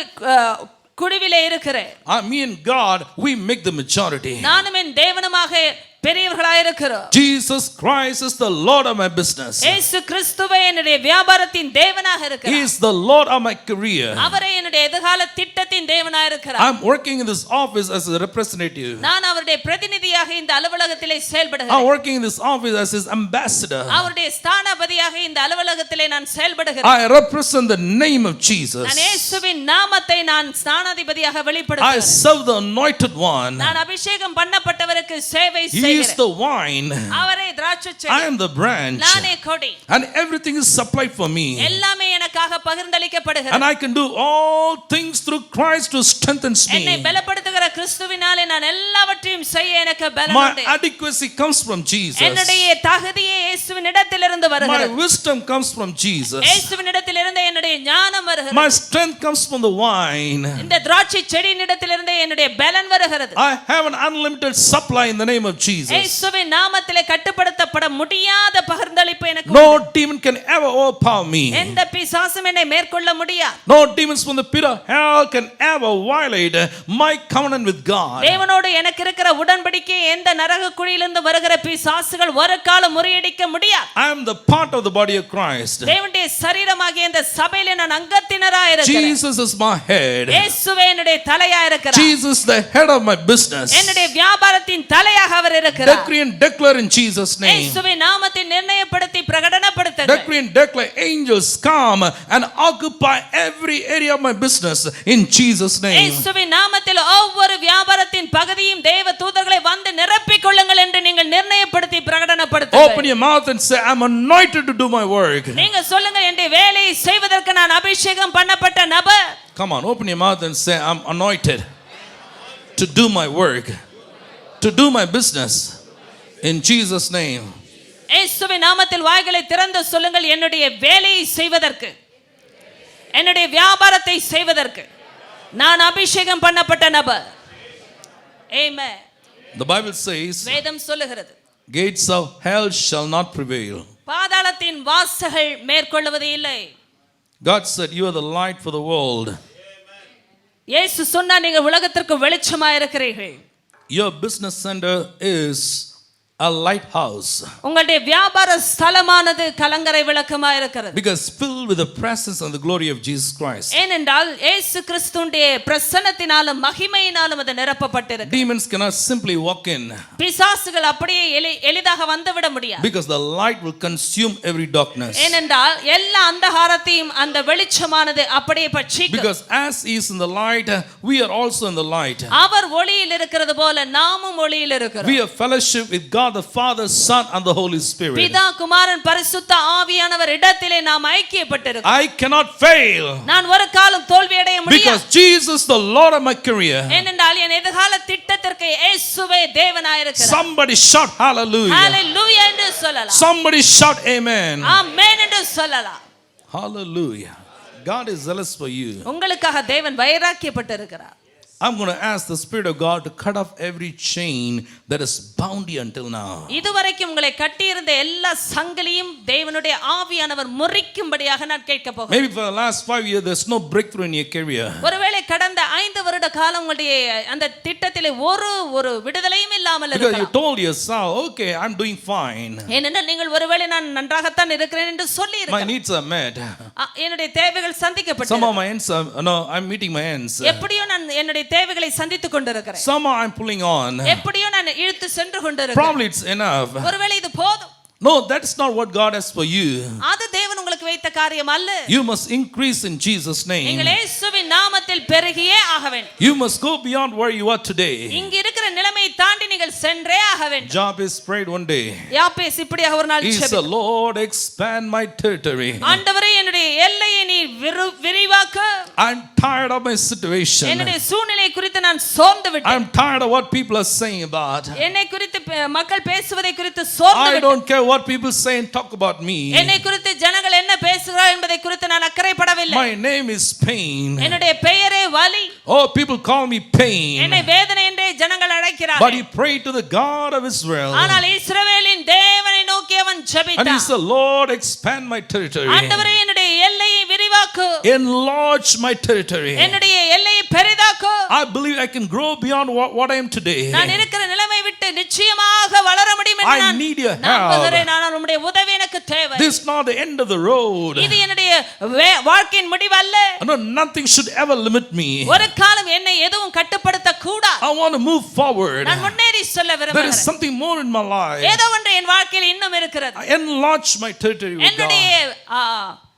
குழுவிலே இருக்கிறேன். Me and God, we make the majority. நானும் என் தேவனுமாக பெரியவர்களாய் இருக்கிறோம். Jesus Christ is the Lord of my business. இயேசு கிறிஸ்துவே என்னுடைய வியாபாரத்தின் தேவனாக He இருக்கிறார். is the Lord of my career. அவரே என்னுடைய எதிர்கால திட்டத்தின் தேவனாய் இருக்கிறார். I'm working in this office as a representative. நான் அவருடைய பிரதிநிதியாக இந்த அலுவலகத்திலே I'm செயல்படுகிறேன். working in this office as his ambassador. அவருடைய ஸ்தானாபதியாக இந்த அலுவலகத்திலே நான் செயல்படுகிறேன். I represent the name of Jesus. நான் இயேசுவின் நாமத்தை நான் ஸ்தானாதிபதியாக I வெளிப்படுத்துகிறேன். serve the anointed one. நான் அபிஷேகம் பண்ணப்பட்டவருக்கு சேவை He is செய்கிறேன். the vine. அவரே திராட்சைச்செடி. I am the branch. நானே கொடி. And everything is supplied for me. எல்லாமே எனக்காக பகிர்ந்தளிக்கப்படுகிறது. And I can do all things through Christ who strengthens என்னை me. பலப்படுத்துகிற கிறிஸ்துவினாலே நான் எல்லாவற்றையும் செய்ய எனக்கு பலன் My உண்டு. adequacy comes from Jesus. என்னுடைய தகுதியே இயேசுவினிடத்திலிருந்து My வருகிறது. wisdom comes from Jesus. இயேசுவினிடத்திலிருந்து என்னுடைய ஞானம் வருகிறது. My strength comes from the vine. இந்த திராட்சை செடியினிடத்திலிருந்து என்னுடைய பலன் வருகிறது. I have an unlimited supply in the name of Jesus. இயேசுவின் நாமத்திலே கட்டுப்படுத்தப்பட முடியாத பகிர்ந்தளிப்பு எனக்கு No demon can ever overpower me. எந்த பிசாசும் என்னை மேற்கொள்ள முடியாது. No demons from the pit of hell can ever violate my covenant with God. தேவனோடு எனக்கு இருக்கிற உடன்படிக்கை எந்த நரக குழியிலிருந்து வருகிற பிசாசுகள் ஒரு காலம் முறியடிக்க முடியாது. I am the part of the body of Christ. தேவனுடைய சரீரமாகிய இந்த சபையிலே நான் அங்கத்தினராய் இருக்கிறேன். Jesus is my head. இயேசுவே என்னுடைய தலையாய் இருக்கிறார். Jesus the head of my business. என்னுடைய வியாபாரத்தின் தலையாக அவர் இருக்கிறார். இருக்கிறார். Decree and declare in Jesus' name. இயேசுவின் நாமத்தை நிர்ணயப்படுத்தி பிரகடனப்படுத்துங்கள். Decree and declare angels come and occupy every area of my business in Jesus' name. இயேசுவின் நாமத்தில் ஒவ்வொரு வியாபாரத்தின் பகுதியும் தேவ தூதர்களை வந்து நிரப்பிக் கொள்ளுங்கள் என்று நீங்கள் நிர்ணயப்படுத்தி பிரகடனப்படுத்துங்கள். Open your mouth and say, I'm anointed to do my work. நீங்க சொல்லுங்க, என்னுடைய வேலையை செய்வதற்கு நான் அபிஷேகம் பண்ணப்பட்ட நபர். Come on, open your mouth and say, I'm anointed to do my work, to do my business in Jesus' name. இயேசுவின் நாமத்தில் வாய்களை திறந்து சொல்லுங்கள், என்னுடைய வேலையை செய்வதற்கு, என்னுடைய வியாபாரத்தை செய்வதற்கு நான் அபிஷேகம் பண்ணப்பட்ட நபர். ஆமென். The Bible says, வேதம் சொல்லுகிறது, gates of hell shall not prevail. பாதாளத்தின் வாசல்கள் மேற்கொள்ளுவது இல்லை. God said, you are the light for the world. இயேசு சொன்னார், நீங்க உலகத்திற்கு வெளிச்சமாக இருக்கிறீர்கள். Your business center is a lighthouse. உங்களுடைய வியாபார ஸ்தலமானது கலங்கரை விளக்கமாக இருக்கிறது. Because filled with the presence and the glory of Jesus Christ. ஏனென்றால் இயேசு கிறிஸ்துவினுடைய பிரசன்னத்தினாலும் மகிமையினாலும் அது நிரப்பப்பட்டிருக்கு. Demons cannot simply walk in. பிசாசுகள் அப்படியே எளிதாக வந்துவிட முடியாது. Because the light will consume every darkness. ஏனென்றால் எல்லா அந்தகாரத்தையும் அந்த வெளிச்சமானது அப்படியே பட்சிக்கும். Because as he is in the light, we are also in the light. அவர் ஒளியில் இருக்கிறது போல நாமும் ஒளியில் இருக்கிறோம். We have fellowship with God the Father, Son and the Holy Spirit. பிதா குமாரன் பரிசுத்த ஆவியானவர் இடத்திலே நாம் ஐக்கியப்பட்டிருக்கிறோம். I cannot fail. நான் ஒரு காலம் தோல்வி அடைய முடியாது. Because Jesus the Lord of my career. ஏனென்றால் என் எதிர்கால திட்டத்திற்கு இயேசுவே தேவனாய் இருக்கிறார். Somebody shout hallelujah. ஹalleluya என்று சொல்லலாம். Somebody shout amen. ஆமென் என்று சொல்லலாம். Hallelujah. God is zealous for you. உங்களுக்காக தேவன் வைராக்கியப்பட்டிருக்கிறார். I'm going to ask the Spirit of God to cut off every chain that has bound you until now. இதுவரைக்கும் உங்களை கட்டியிருந்த எல்லா சங்கிலியும் தேவனுடைய ஆவியானவர் முறிக்கும்படியாக நான் கேட்க போகிறேன். Maybe for the last 5 years there's no breakthrough in your career. ஒருவேளை கடந்த 5 வருட காலம் உங்களுடைய அந்த திட்டத்திலே ஒரு விடுதலையும் இல்லாமல் Because you இருக்கலாம். told yourself, okay, I'm doing fine. ஏனென்றால் நீங்கள் ஒருவேளை நான் நன்றாகத்தான் இருக்கிறேன் என்று சொல்லி My இருக்கலாம். needs are met. என்னுடைய தேவைகள் Some சந்திக்கப்பட்டது. of my ends are, no, I'm meeting my ends. எப்படியோ நான் என்னுடைய தேவைகளை சந்தித்துக் கொண்டிருக்கிறேன். Somehow I'm pulling on. எப்படியோ நான் இழுத்து சென்று கொண்டிருக்கிறேன். Probably it's enough. ஒருவேளை இது போதும். No, that's not what God has for you. அது தேவன் உங்களுக்கு வைத்த காரியம் அல்ல. You must increase in Jesus' name. நீங்கள் இயேசுவின் நாமத்தில் பெருகியே ஆக வேண்டும். You must go beyond where you are today. இங்க இருக்கிற நிலைமையை தாண்டி நீங்கள் சென்றே ஆக வேண்டும். Jabez prayed one day. யாபேஸ் இப்படியாக ஒரு நாள் He ஜெபித்தார். said, Lord, expand my territory. ஆண்டவரே, என்னுடைய எல்லையை நீ விரிவாக்க. I'm tired of my situation. என்னுடைய சூழ்நிலை குறித்து நான் சோர்ந்து விட்டேன். I'm tired of what people are saying about. என்னை குறித்து மக்கள் பேசுவதை குறித்து சோர்ந்து I விட்டேன். don't care what people say and talk about me. என்னை குறித்து ஜனங்கள் என்ன பேசுகிறார்கள் என்பதை குறித்து நான் அக்கறைப்படவில்லை. My name is pain. என்னுடைய பெயரே வலி. Oh, people call me pain. என்னை வேதனை என்றே ஜனங்கள் அழைக்கிறார்கள். But he prayed to the God of Israel. ஆனால் இஸ்ரவேலின் தேவனை நோக்கி அவன் And he ஜெபித்தான். said, Lord, expand my territory. ஆண்டவரே, என்னுடைய எல்லையை விரிவாக்கு. Enlarge my territory. என்னுடைய எல்லையை பெரிதாக்கு. I believe I can grow beyond what I am today. நான் இருக்கிற நிலைமை விட்டு நிச்சயமாக வளர முடியும் என்று I நான் need your நம்புகிறேன். help. ஆனால் உம்முடைய உதவி எனக்கு தேவை. This is not the end of the road. இது என்னுடைய வாழ்க்கையின் முடிவு அல்ல. No, nothing should ever limit me. ஒரு காலம் என்னை எதுவும் கட்டுப்படுத்த கூடாது. I want to move forward. நான் முன்னேறி செல்ல There is விரும்புகிறேன். something more in my life. ஏதோ ஒன்று என் வாழ்க்கையில் இன்னும் இருக்கிறது. Enlarge my territory with என்னுடைய God.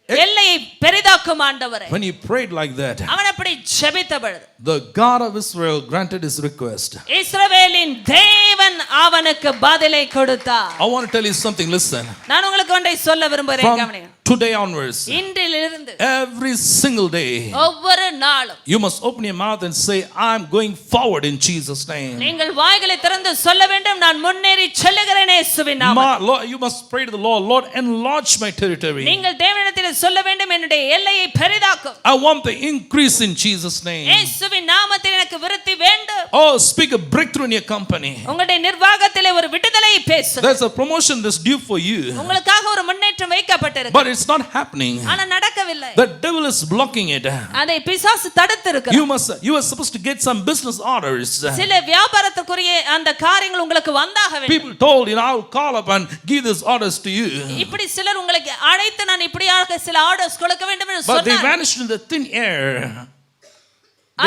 எல்லையை பெரிதாக்கும் ஆண்டவரே. When he prayed like that, அவன் அப்படி ஜெபித்த பொழுது the God of Israel granted his request. இஸ்ரவேலின் தேவன் அவனுக்கு பதிலை கொடுத்தார். I want to tell you something, listen. நான் உங்களுக்கு ஒன்றை சொல்ல விரும்புகிறேன், From கவனிங்க. today onwards, இன்றிலிருந்து every single day, ஒவ்வொரு நாளும் you must open your mouth and say, I'm going forward in Jesus' name. நீங்கள் வாய்களை திறந்து சொல்ல வேண்டும், நான் முன்னேறி செல்லுகிறேன் இயேசுவின் நாமத்தில். Lord, you must pray to the Lord, Lord, enlarge my territory. நீங்கள் தேவனிடத்தில் சொல்ல வேண்டும், என்னுடைய எல்லையை பெரிதாக்கும். I want the increase in Jesus' name. இயேசுவின் நாமத்தில் எனக்கு விருத்தி வேண்டும். Oh, speak a breakthrough in your company. உங்களுடைய நிர்வாகத்திலே ஒரு விடுதலை பேசு. There's a promotion that's due for you, உங்களுக்காக ஒரு முன்னேற்றம் வைக்கப்பட்டிருக்கு. but it's not happening. ஆனா நடக்கவில்லை. The devil is blocking it. அதை பிசாசு தடுத்திருக்கிறான். You are supposed to get some business orders. சில வியாபாரத்துக்குரிய அந்த காரியங்கள் உங்களுக்கு வந்தாக வேண்டும். People told, I'll call up and give these orders to you. இப்படி சிலர் உங்களுக்கு அழைத்து நான் இப்படியாக சில ஆர்டர்ஸ் கொடுக்க வேண்டும் என்று But they சொன்னார். vanished in the thin air.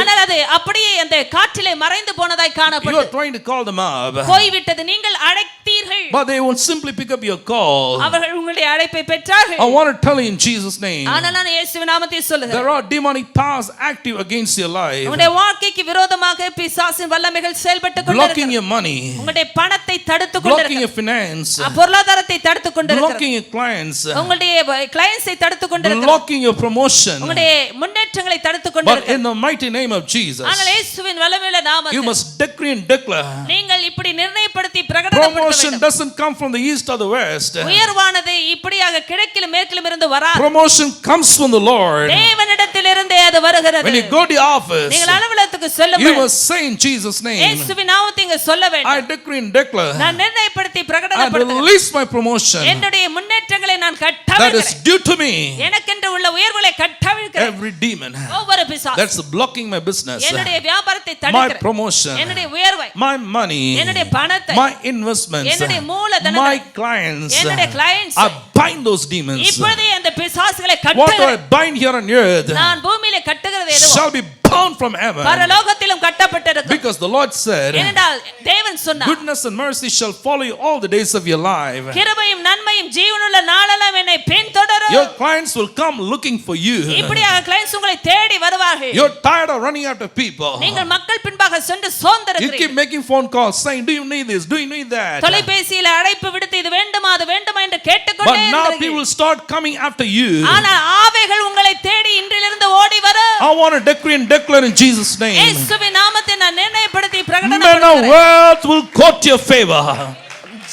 ஆனால் அது அப்படியே அந்த காற்றிலே மறைந்து போனதாய் You காணப்பட்டது. are trying to call them up, போய்விட்டது, நீங்கள் அழைத்தீர்கள், but they won't simply pick up your call. அவர்கள் உங்களுடைய அழைப்பை பெற்றார்கள். I want to tell you in Jesus' name, ஆனால் நான் இயேசுவின் நாமத்தில் சொல்லுகிறேன், there are demonic powers active against your life, உங்களுடைய வாழ்க்கைக்கு விரோதமாக பிசாசின் வல்லமைகள் செயல்பட்டுக் blocking கொண்டிருக்கிறது. your money, உங்களுடைய பணத்தை தடுத்துக் blocking your கொண்டிருக்கிறது, finance, பொருளாதாரத்தை தடுத்துக் கொண்டிருக்கிறது, blocking your clients, உங்களுடைய கிளையன்ட்ஸை தடுத்துக் கொண்டிருக்கிறது, blocking your promotion. உங்களுடைய முன்னேற்றங்களை தடுத்துக் But கொண்டிருக்கிறது. in the mighty name of Jesus, ஆனால் இயேசுவின் வல்லமையுள்ள you நாமத்தில் must decree and declare. நீங்கள் இப்படி நிர்ணயப்படுத்தி பிரகடனப்படுத்த Promotion வேண்டும். doesn't come from the east or the west. உயர்வானது இப்படியாக கிழக்கிலும் மேற்கிலும் இருந்து வராது, Promotion comes from the Lord. தேவனிடத்திலிருந்தே அது வருகிறது. When you go to your office, நீங்கள் அலுவலகத்துக்கு you சொல்லுங்கள், must say in Jesus' name, இயேசுவின் நாமத்தை இங்க சொல்ல I வேண்டும். decree and declare நான் நிர்ணயப்படுத்தி and பிரகடனப்படுத்துகிறேன், release my promotion என்னுடைய முன்னேற்றங்களை நான் that is கட்டவிழ்க்கிறேன், due to me. எனக்கென்று உள்ள உயர்வுகளை கட்டவிழ்க்கிறேன். Every demon ஒவ்வொரு பிசாசு that's blocking my business, என்னுடைய வியாபாரத்தை my தடுக்கிறேன், promotion, என்னுடைய உயர்வை, my money, என்னுடைய பணத்தை, my investments, என்னுடைய மூலதனத்தை, my clients. என்னுடைய clients, I bind those demons. இப்பொழுதே அந்த பிசாசுகளை What I கட்டுகிறேன். bind here on earth நான் பூமியிலே கட்டுகிறது எதுவோ shall be bound from heaven. பரலோகத்திலும் கட்டப்பட்டிருக்கும். Because the Lord said, ஏனென்றால் தேவன் சொன்னார், goodness and mercy shall follow you all the days of your life. கிருபையும் நன்மையும் ஜீவனுள்ள நாளெல்லாம் என்னை பின்தொடரும். Your clients will come looking for you. இப்படியாக கிளையன்ட்ஸ் உங்களை தேடி வருவார்கள். You're tired of running after people. நீங்கள் மக்கள் பின்பாக சென்று You சோர்ந்திருக்கிறீர்கள். keep making phone calls saying, do you need this? Do you need that? தொலைபேசியில் அழைப்பு விடுத்து இது வேண்டுமா அது வேண்டுமா என்று But கேட்டுக்கொண்டே now இருக்கிறீர்கள். people will start coming after you. ஆனால் ஆவைகள் உங்களை தேடி இன்றிலிருந்து ஓடி வரும். I want to decree and declare in Jesus' name. இயேசுவின் நாமத்தை நான் நிர்ணயப்படுத்தி Men of பிரகடனப்படுத்துகிறேன். wealth will court your favor.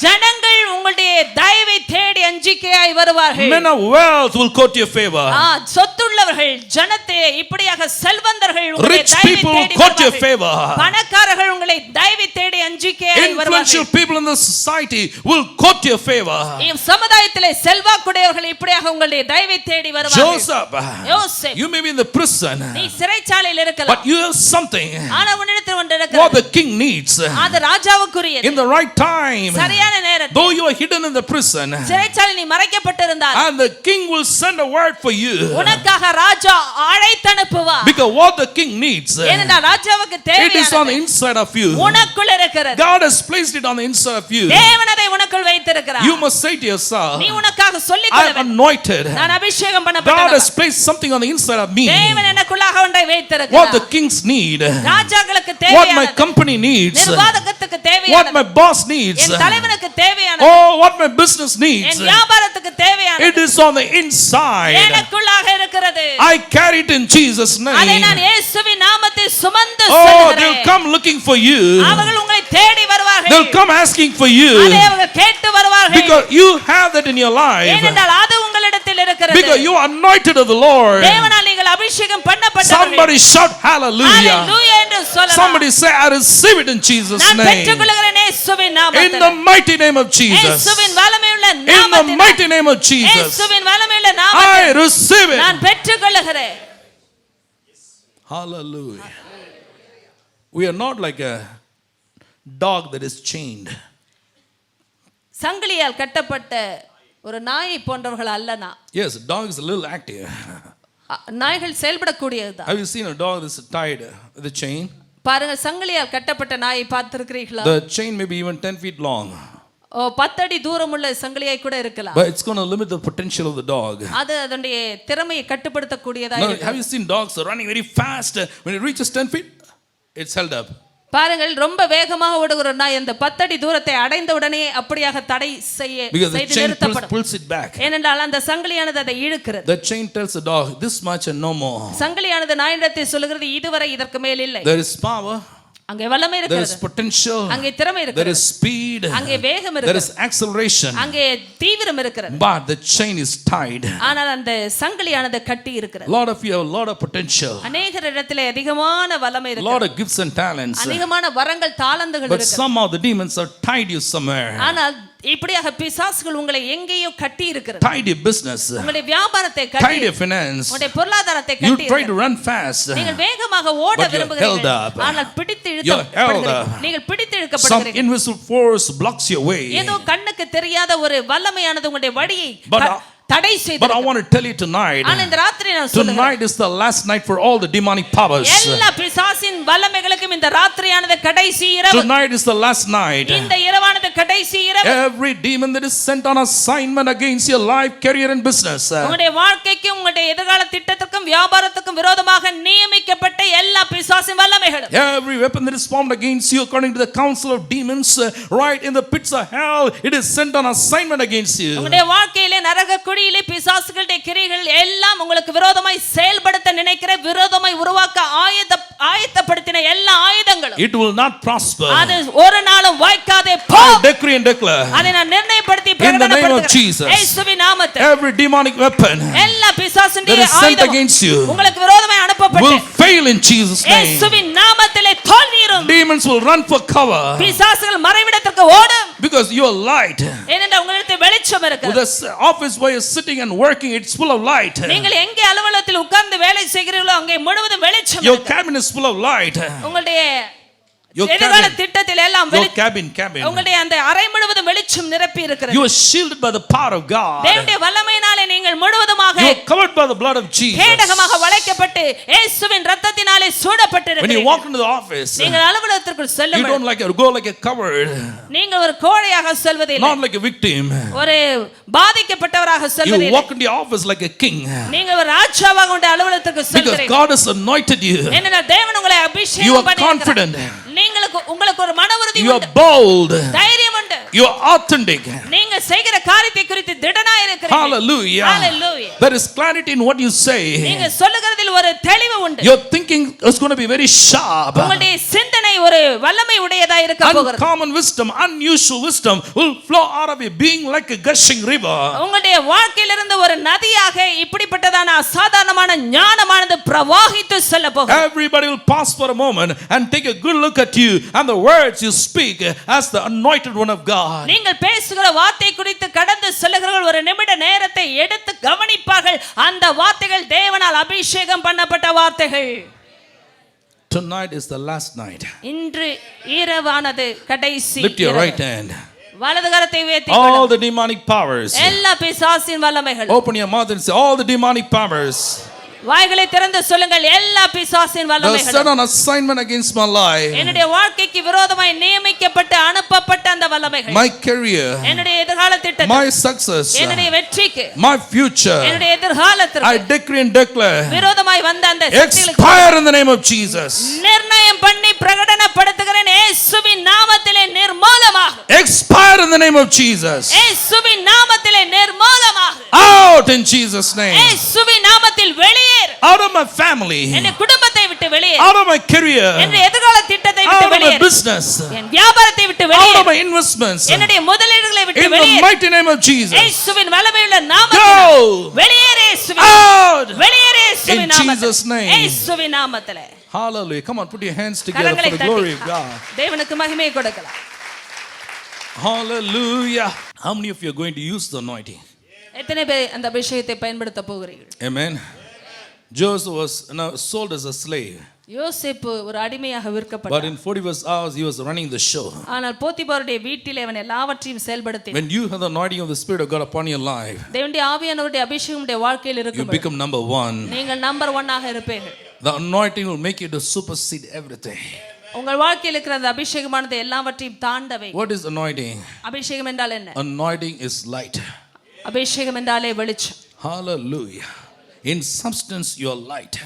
ஜனங்கள் உங்களுடைய தயவை தேடி அஞ்சிக்கையாய் வருவார்கள். Men of wealth will court your favor. சொத்துள்ளவர்கள் ஜனத்தை இப்படியாக செல்வந்தர்கள் உங்களை Rich தயவை people will தேடி court your வருவார்கள். favor. பணக்காரர்கள் உங்களை தயவை தேடி அஞ்சிக்கையாய் Influential வருவார்கள். people in the society will court your favor. சமுதாயத்திலே செல்வாக்குடையவர்கள் இப்படியாக உங்களுடைய தயவை தேடி வருவார்கள். Joseph, யோசேப்பு, you may be in the prison, நீ சிறைச்சாலையில் இருக்கலாம், but you have something ஆனா உன்னிடத்தில் ஒன்று what இருக்கிறது, the king needs. அது ராஜாவுக்குரியது. In the right time, சரியான நேரத்தில் though you are hidden in the prison, சிறைச்சாலை நீ மறைக்கப்பட்டிருந்தால் and the king will send a word for you, உனக்காக ராஜா அழைத்தனுப்புவார். because what the king needs, ஏனென்றால் ராஜாவுக்கு it is on the தேவையானது inside of you. உனக்குள் இருக்கிறது. God has placed it on the inside of you. தேவன் அதை உனக்குள் வைத்திருக்கிறார். You must say to yourself, நீ உனக்காக சொல்லிக் I கொள்ள am வேண்டும், anointed. நான் அபிஷேகம் God பண்ணப்பட்டவன். has placed something on the inside of me. தேவன் எனக்குள்ளாக ஒன்றை What the வைத்திருக்கிறார். kings need, ராஜாக்களுக்கு what my தேவையானது, company needs, நிர்வாகத்துக்கு what தேவையானது, my boss needs, என் தலைவனுக்கு தேவையானது, oh, what my business needs. என் வியாபாரத்துக்கு தேவையானது It is on the inside. எனக்குள்ளாக இருக்கிறது. I carry it in Jesus' அதை name. நான் இயேசுவின் நாமத்தில் சுமந்து Oh, they'll செல்கிறேன். come looking for you. அவர்கள் உங்களை தேடி வருவார்கள். They'll come asking for you. அதை அவர்கள் கேட்டு வருவார்கள். Because you have that in your life. ஏனென்றால் அது உங்களிடத்தில் இருக்கிறது. Because you are anointed of the Lord. தேவனால் நீங்கள் அபிஷேகம் பண்ணப்பட்டவர்கள். Somebody shout hallelujah. ஹalleluya என்று சொல்லலாம். Somebody say, I receive it in Jesus' நான் name. பெற்றுக்கொள்கிறேன் இயேசுவின் In நாமத்தில். the mighty name of Jesus. இயேசுவின் வல்லமையுள்ள In the நாமத்தில். mighty name of Jesus. இயேசுவின் வல்லமையுள்ள I நாமத்தில் receive it. நான் பெற்றுக்கொள்கிறேன். Hallelujah. We are not like a dog that is chained. சங்கிலியால் கட்டப்பட்ட ஒரு நாயை போன்றவர்கள் அல்ல நான். Yes, dog is a little active. நாய்கள் செயல்படக்கூடியதுதான். Have you seen a dog that's tied with a chain? பாருங்க, சங்கிலியால் கட்டப்பட்ட நாயை பார்த்திருக்கிறீர்களா? The chain may be even 10 feet long. 10 அடி தூரமுள்ள சங்கிலியாய் கூட இருக்கலாம். But it's going to limit the potential of the dog. அது அதனுடைய திறமையை கட்டுப்படுத்தக்கூடியதா Now, இருக்கு. have you seen dogs are running very fast? When it reaches 10 feet, it's held up. பாருங்கள், ரொம்ப வேகமாக ஓடுகிற நாய் அந்த 10 அடி தூரத்தை அடைந்த உடனே அப்படியாக தடை செய்து நிறுத்தப்படும். Pulls it back. ஏனென்றால் அந்த சங்கிலியானது அதை இழுக்கிறது. The chain tells the dog this much and no more. சங்கிலியானது நாயிடத்தை சொல்லுகிறது இதுவரை இதற்கு மேல் இல்லை. There is power. அங்கே வல்லமை There இருக்கிறது. is potential. அங்கே திறமை There இருக்கிறது. is speed. அங்கே வேகம் There இருக்கிறது. is acceleration. அங்கே தீவிரம் இருக்கிறது. But the chain is tied. ஆனால் அந்த சங்கிலியானது கட்டி இருக்கிறது. A lot of you have a lot of potential. அநேகர் இடத்திலே அதிகமான வல்லமை A lot இருக்கிறது. of gifts and talents. அதிகமான வரங்கள் தாளந்துகள் But இருக்கிறது. somehow the demons have tied you somewhere. ஆனால் இப்படியாக பிசாசுகள் உங்களை எங்கேயோ கட்டி இருக்கிறது. Tied your business. உங்களுடைய வியாபாரத்தை Tied கட்டி, your finance. உங்களுடைய பொருளாதாரத்தை You கட்டி try to run fast. நீங்கள் வேகமாக ஓட But you're held விரும்புகிறீர்கள். up. ஆனால் பிடித்து You're held இழுக்கப்படுகிறீர்கள். up. நீங்கள் பிடித்து Some இழுக்கப்படுகிறீர்கள். invisible force blocks your way. ஏதோ கண்ணுக்கு தெரியாத ஒரு வல்லமையானது உங்களுடைய வழியை But தடை But I செய்திருக்கிறது. want to tell you tonight, ஆனா இந்த ராத்திரி நான் சொல்லுகிறேன், tonight is the last night for all the demonic powers. எல்லா பிசாசின் வல்லமைகளுக்கும் இந்த ராத்திரியானது கடைசி இரவு. Tonight is the last night. இந்த இரவானது கடைசி இரவு. Every demon that is sent on assignment against your life, career and business, உங்களுடைய வாழ்க்கைக்கும் உங்களுடைய எதிர்கால திட்டத்துக்கும் வியாபாரத்துக்கும் விரோதமாக நியமிக்கப்பட்ட எல்லா பிசாசின் வல்லமைகளும், every weapon that is formed against you according to the counsel of demons, right in the pits of hell, it is sent on assignment against you. உங்களுடைய வாழ்க்கையிலே நரக குழியிலே பிசாசுகளுடைய கிரியைகள் எல்லாம் உங்களுக்கு விரோதமாய் செயல்படுத்த நினைக்கிற, விரோதமாய் உருவாக்க ஆயத்தப்படுத்தின எல்லா ஆயுதங்களும் It will not prosper. அது ஒரு நாளும் வாய்க்காதே போ. I decree and declare அதை நான் நிர்ணயப்படுத்தி in the name of பிரகடனப்படுத்துகிறேன். Jesus, இயேசுவின் நாமத்தில் every demonic weapon எல்லா பிசாசுடைய that is sent ஆயுதம் against you உங்களுக்கு விரோதமாய் அனுப்பப்பட்டு will fail in Jesus' name. இயேசுவின் நாமத்திலே தோல்வியுறும். Demons will run for cover பிசாசுகள் மறைவிடத்திற்கு ஓடும். because you are light. ஏனென்றால் உங்களிடத்தில் வெளிச்சம் இருக்கிறது. The office where you're sitting and working, it's full of light. நீங்கள் எங்கே அலுவலகத்தில் உட்கார்ந்து வேலை செய்கிறீர்களோ அங்கே முழுவதும் வெளிச்சம் Your இருக்கிறது. cabin is full of light. உங்களுடைய Your எதிர்கால cabin, திட்டத்தில் எல்லாம் your cabin. உங்களுடைய அந்த அறை முழுவதும் வெளிச்சம் நிரப்பி இருக்கிறது. You are shielded by the power of God. தேவனுடைய வல்லமையினாலே நீங்கள் முழுவதுமாக You are covered by the blood of Jesus. கேடகமாக வளைக்கப்பட்டு இயேசுவின் இரத்தத்தினாலே When you சூடப்பட்டிருக்கிறீர்கள். walk into the office, நீங்கள் அலுவலகத்திற்குள் you செல்லும் don't like go like a covered, நீங்கள் ஒரு கோழையாக செல்வதில்லை, not like a victim. ஒரு பாதிக்கப்பட்டவராக You செல்வதில்லை. walk into the office like a king நீங்கள் ஒரு ராஜாவாக உடைய அலுவலகத்திற்கு because செல்கிறீர்கள். God has anointed you. ஏனென்றால் தேவன் உங்களை You அபிஷேகம் are பண்ணியிருக்கிறார். confident. உங்களுக்கு ஒரு மன உறுதி You உண்டு, are bold. தைரியம் உண்டு. You are authentic. நீங்க செய்கிற காரியத்தை குறித்து திடனாய் இருக்கிறீர்கள். Hallelujah. Hallelujah. There is clarity in what you say. நீங்க சொல்லுகிறதில் ஒரு தெளிவு உண்டு. Your thinking is going to be very sharp. உங்களுடைய சிந்தனை ஒரு வல்லமை உடையதாக இருக்க போகிறது. Uncommon wisdom, unusual wisdom will flow out of you being like a gushing river. உங்களுடைய வாழ்க்கையிலிருந்து ஒரு நதியாக இப்படிப்பட்டதான அசாதாரணமான ஞானமானது பிரவாகித்து செல்ல போகிறது. Everybody will pause for a moment and take a good look at you and the words you speak as the anointed one of God. நீங்கள் பேசுகிற வார்த்தை குறித்து கடந்து செல்லுகிறவர்கள் ஒரு நிமிட நேரத்தை எடுத்து கவனிப்பார்கள். அந்த வார்த்தைகள் தேவனால் அபிஷேகம் பண்ணப்பட்ட வார்த்தைகள். Tonight is the last night. இன்று இரவானது கடைசி Lift your இரவு. right hand. வலது கரத்தை உயர்த்தி All the demonic powers. எல்லா பிசாசின் வல்லமைகள். Open your mouth and say, all the demonic powers வாய்களை திறந்து சொல்லுங்கள், எல்லா பிசாசின் that are set வல்லமைகள் on assignment against my life, என்னுடைய வாழ்க்கைக்கு விரோதமாய் நியமிக்கப்பட்டு அனுப்பப்பட்ட அந்த வல்லமைகள், my career, என்னுடைய எதிர்கால திட்டத்துக்கு, my success, என்னுடைய வெற்றிக்கு, my future, என்னுடைய எதிர்காலத்திற்கு I decree and declare, விரோதமாய் வந்த அந்த சக்திகளுக்கு expire in the name of Jesus. நிர்ணயம் பண்ணி பிரகடனப்படுத்துகிறேன், இயேசுவின் நாமத்திலே நிர்மூலமாக. Expire in the name of Jesus. இயேசுவின் நாமத்திலே நிர்மூலமாக. Out in Jesus' name. இயேசுவின் நாமத்தில் வெளியேறு. Out of my family. என் குடும்பத்தை விட்டு வெளியேறு. Out of my career. என் எதிர்கால திட்டத்தை விட்டு Out of my வெளியேறு. business. என் வியாபாரத்தை விட்டு Out வெளியேறு. of my investments. என்னுடைய முதலீடுகளை விட்டு In the வெளியேறு. mighty name of Jesus. இயேசுவின் வல்லமையுள்ள நாமத்தில் Go. வெளியேறு. இயேசுவின் Out. வெளியேறு. இயேசுவின் In நாமத்தில். Jesus' name. இயேசுவின் நாமத்திலே. Hallelujah. Come on, put your hands together for கரங்களை the glory of தட்டி God. தேவனுக்கு மகிமை கொடுக்கலாம். Hallelujah. How many of you are going to use the anointing? எத்தனை பேர் அந்த அபிஷேகத்தை பயன்படுத்த போகிறீர்கள்? Amen. Joseph was sold as a slave. யோசேப்பு ஒரு அடிமையாக But விற்கப்பட்டார். in 41 hours, he was running the show. ஆனால் போத்திபாருடைய வீட்டிலே அவன் எல்லாவற்றையும் செயல்படுத்தினான். When you have the anointing of the Spirit of God upon your life, தேவனுடைய ஆவியானவருடைய அபிஷேகம் உடைய வாழ்க்கையில் you இருக்கும். become number one. நீங்கள் நம்பர் 1 ஆக இருப்பீர்கள். The anointing will make you to supersede everything. உங்கள் வாழ்க்கையில் இருக்கிற அந்த அபிஷேகமானது எல்லாவற்றையும் தாண்டவை. What is anointing? அபிஷேகம் என்றால் என்ன? Anointing is light. அபிஷேகம் என்றாலே வெளிச்சம். Hallelujah. In substance, you are light.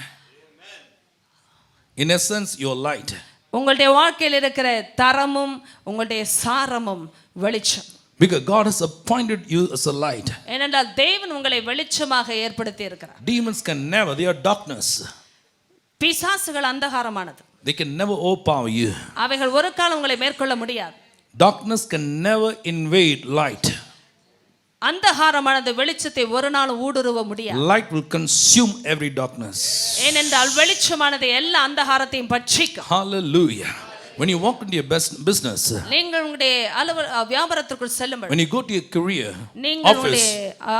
In essence, you are light. உங்களுடைய வாழ்க்கையில் இருக்கிற தரமும் உங்களுடைய சாரமும் வெளிச்சம். Because God has appointed you as a light. ஏனென்றால் தேவன் உங்களை வெளிச்சமாக ஏற்படுத்தி இருக்கிறார். Demons can never, they are darkness. பிசாசுகள் அந்தகாரமானது. They can never overpower you. அவைகள் ஒரு காலம் உங்களை மேற்கொள்ள முடியாது. Darkness can never invade light. அந்தகாரமானது வெளிச்சத்தை ஒரு நாளும் ஊடுருவ முடியாது. Light will consume every darkness. ஏனென்றால் வெளிச்சமானது எல்லா அந்தகாரத்தையும் பட்சிக்கும். Hallelujah. When you walk into your business, நீங்கள் உங்களுடைய வியாபாரத்திற்குள் செல்லும்போது, when you go to your career, நீங்கள் உங்களுடைய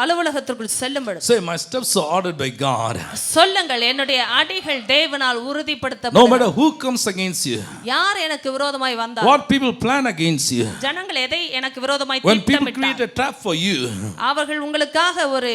அலுவலகத்திற்குள் செல்லும்போது, say, my steps are ordered by God. சொல்லுங்கள், என்னுடைய அடிகள் தேவனால் உறுதிப்படுத்தப்படும். No matter who comes against you, யார் எனக்கு விரோதமாய் வந்தாலும், what people plan against you, ஜனங்கள் எதை எனக்கு விரோதமாய் when people create திட்டமிட்டால், a trap for you, அவர்கள் உங்களுக்காக ஒரு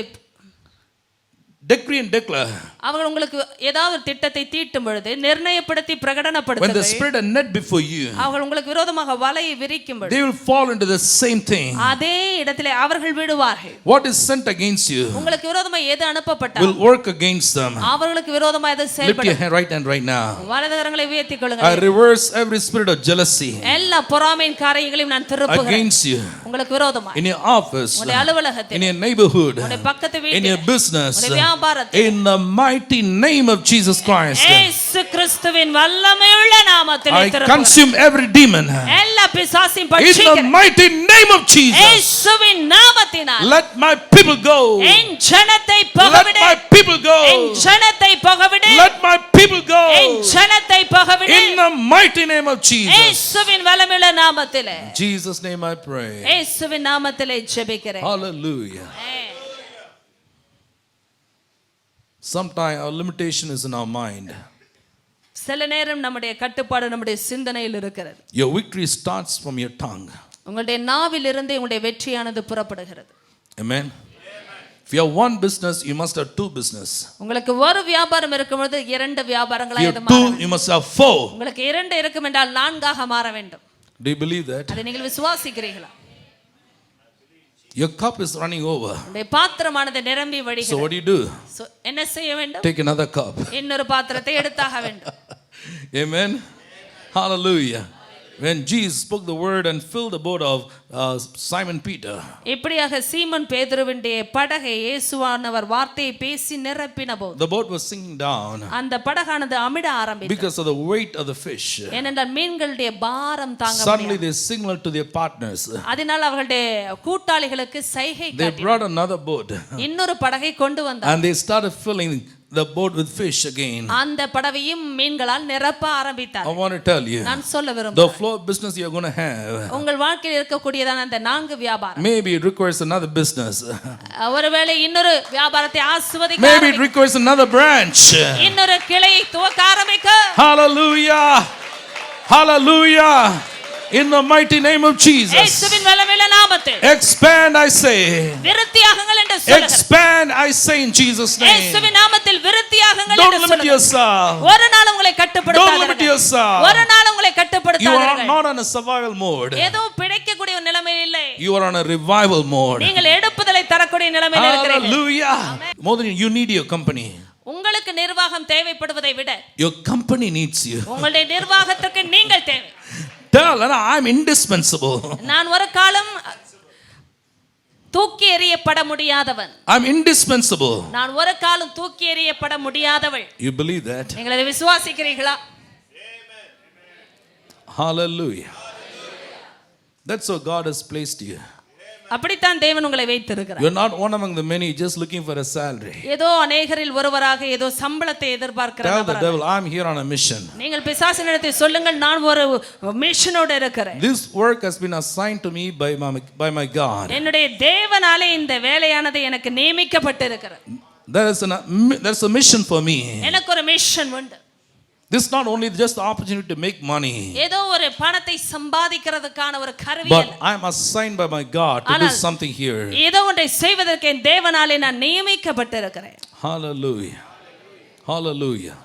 decree and declare. அவர்கள் உங்களுக்கு ஏதாவது ஒரு திட்டத்தை தீட்டும் பொழுது நிர்ணயப்படுத்தி When they பிரகடனப்படுத்துங்கள். spread a net before you, அவர்கள் உங்களுக்கு விரோதமாக வலையை விரிக்கும் பொழுது they will fall into the same thing. அதே இடத்திலே அவர்கள் விடுவார்கள். What is sent against you உங்களுக்கு விரோதமாக எது அனுப்பப்பட்டால் will work against them. அவர்களுக்கு விரோதமாக எது Lift செயல்படும். your right hand right now. வலது கரங்களை உயர்த்திக் I கொள்ளுங்கள். reverse every spirit of jealousy எல்லா பொறாமையின் காரியங்களையும் நான் திருப்புகிறேன். against you உங்களுக்கு விரோதமாக in your office, உங்களுடைய அலுவலகத்தில், in your neighborhood, உங்களுடைய பக்கத்து in வீட்டில், your business, உங்களுடைய வியாபாரத்தில், in the mighty name of Jesus Christ. இயேசு கிறிஸ்துவின் வல்லமையுள்ள நாமத்தில் I திருப்புகிறேன். consume every demon எல்லா பிசாசையும் in the பட்சிக்கிறேன். mighty name of Jesus. இயேசுவின் நாமத்தினால் Let my people go. என் ஜனத்தை Let போகவிடு. my people go. என் ஜனத்தை போகவிடு. Let my people go. என் ஜனத்தை போகவிடு. In the mighty name of Jesus. இயேசுவின் வல்லமையுள்ள நாமத்திலே. In Jesus' name I pray. இயேசுவின் நாமத்திலே ஜெபிக்கிறேன். Hallelujah. Sometimes our limitation is in our mind. சில நேரம் நம்முடைய கட்டுப்பாடு நம்முடைய சிந்தனையில் இருக்கிறது. Your victory starts from your tongue. உங்களுடைய நாவிலிருந்து உங்களுடைய வெற்றியானது புறப்படுகிறது. Amen. If you have one business, you must have two business. உங்களுக்கு ஒரு வியாபாரம் இருக்கும்போது இரண்டு If வியாபாரங்களாக you அது have two, மாறும். you must have four. உங்களுக்கு இரண்டு இருக்கும் என்றால் நான்காக மாற வேண்டும். Do you believe that? அதை நீங்கள் விசுவாசிக்கிறீர்களா? Your cup is running over. உங்களுடைய பாத்திரமானது நிரம்பி So வடிகிறது. what do? என்ன செய்ய வேண்டும்? Take another cup. இன்னொரு பாத்திரத்தை எடுத்தாக வேண்டும். Amen. Hallelujah. When Jesus spoke the word and filled the boat of Simon Peter, இப்படியாக சீமோன் பேதுருவினுடைய படகை இயேசுவானவர் வார்த்தையை பேசி நிரப்பினபோது the boat was sinking down அந்த படகானது அமிட ஆரம்பித்தது. because of the weight of the fish. ஏனென்றால் மீன்களுடைய பாரம் தாங்க Suddenly முடியாது. they signaled to their partners. அதனால் அவர்களுடைய கூட்டாளிகளுக்கு சைகை They காட்டி brought another boat இன்னொரு படகை கொண்டு வந்தார். and they started filling the boat with fish again. அந்த படவையும் மீன்களால் நிரப்ப ஆரம்பித்தார். I want to tell you, நான் சொல்ல the விரும்புகிறேன், flow of business you're going to have, உங்கள் வாழ்க்கையில் இருக்கக்கூடியதான அந்த நான்கு வியாபாரம் maybe it requires another business. ஒருவேளை இன்னொரு வியாபாரத்தை ஆசீர்வதிக்க Maybe it ஆரம்பிக்க, requires another branch. இன்னொரு கிளையை துவக்க ஆரம்பிக்க. Hallelujah. Hallelujah. In the mighty name of Jesus. இயேசுவின் வல்லமையுள்ள நாமத்தில் Expand, I say. விருத்தியாகுங்கள் என்று சொல்லுகிறேன். Expand, I say in Jesus' name. இயேசுவின் நாமத்தில் விருத்தியாகுங்கள் Don't என்று limit சொல்லுகிறேன். yourself. ஒரு நாள் உங்களை Don't limit கட்டுப்படுத்தாதீர்கள். yourself. ஒரு நாள் உங்களை You are கட்டுப்படுத்தாதீர்கள். not on a survival mode. ஏதோ பிழைக்கக்கூடிய ஒரு நிலைமையில் இல்லை. You are on a revival mode. நீங்கள் எடுப்புதலை தரக்கூடிய நிலைமையில் இருக்கிறீர்கள். Hallelujah. More than you need your company. உங்களுக்கு நிர்வாகம் தேவைப்படுவதை விட Your company needs you. உங்களுடைய நிர்வாகத்துக்கு நீங்கள் தேவை. Tell, I'm indispensable. நான் ஒரு காலம் தூக்கி எறியப்பட முடியாதவன். I'm indispensable. நான் ஒரு காலம் தூக்கி எறியப்பட முடியாதவள். You believe that? நீங்கள் அதை விசுவாசிக்கிறீர்களா? Hallelujah. That's how God has placed you. அப்படித்தான் தேவன் உங்களை வைத்திருக்கிறார். You're not one among the many just looking for a salary. ஏதோ அநேகரில் ஒருவராக ஏதோ சம்பளத்தை எதிர்பார்க்கிற Tell the நபராக. devil, I'm here on a mission. நீங்கள் பிசாசினிடத்தில் சொல்லுங்கள், நான் ஒரு மிஷனோடு இருக்கிறேன். This work has been assigned to me by my God. என்னுடைய தேவனாலே இந்த வேலையானது எனக்கு நியமிக்கப்பட்டிருக்கிறது. There's a mission for me. எனக்கு ஒரு மிஷன் உண்டு. This is not only just the opportunity to make money, ஏதோ ஒரு பணத்தை சம்பாதிக்கிறதுக்கான ஒரு கருவி but அல்ல. I am assigned by my God to do something here. ஏதோ ஒன்றை செய்வதற்கு என் தேவனாலே நான் நியமிக்கப்பட்டிருக்கிறேன். Hallelujah. Hallelujah.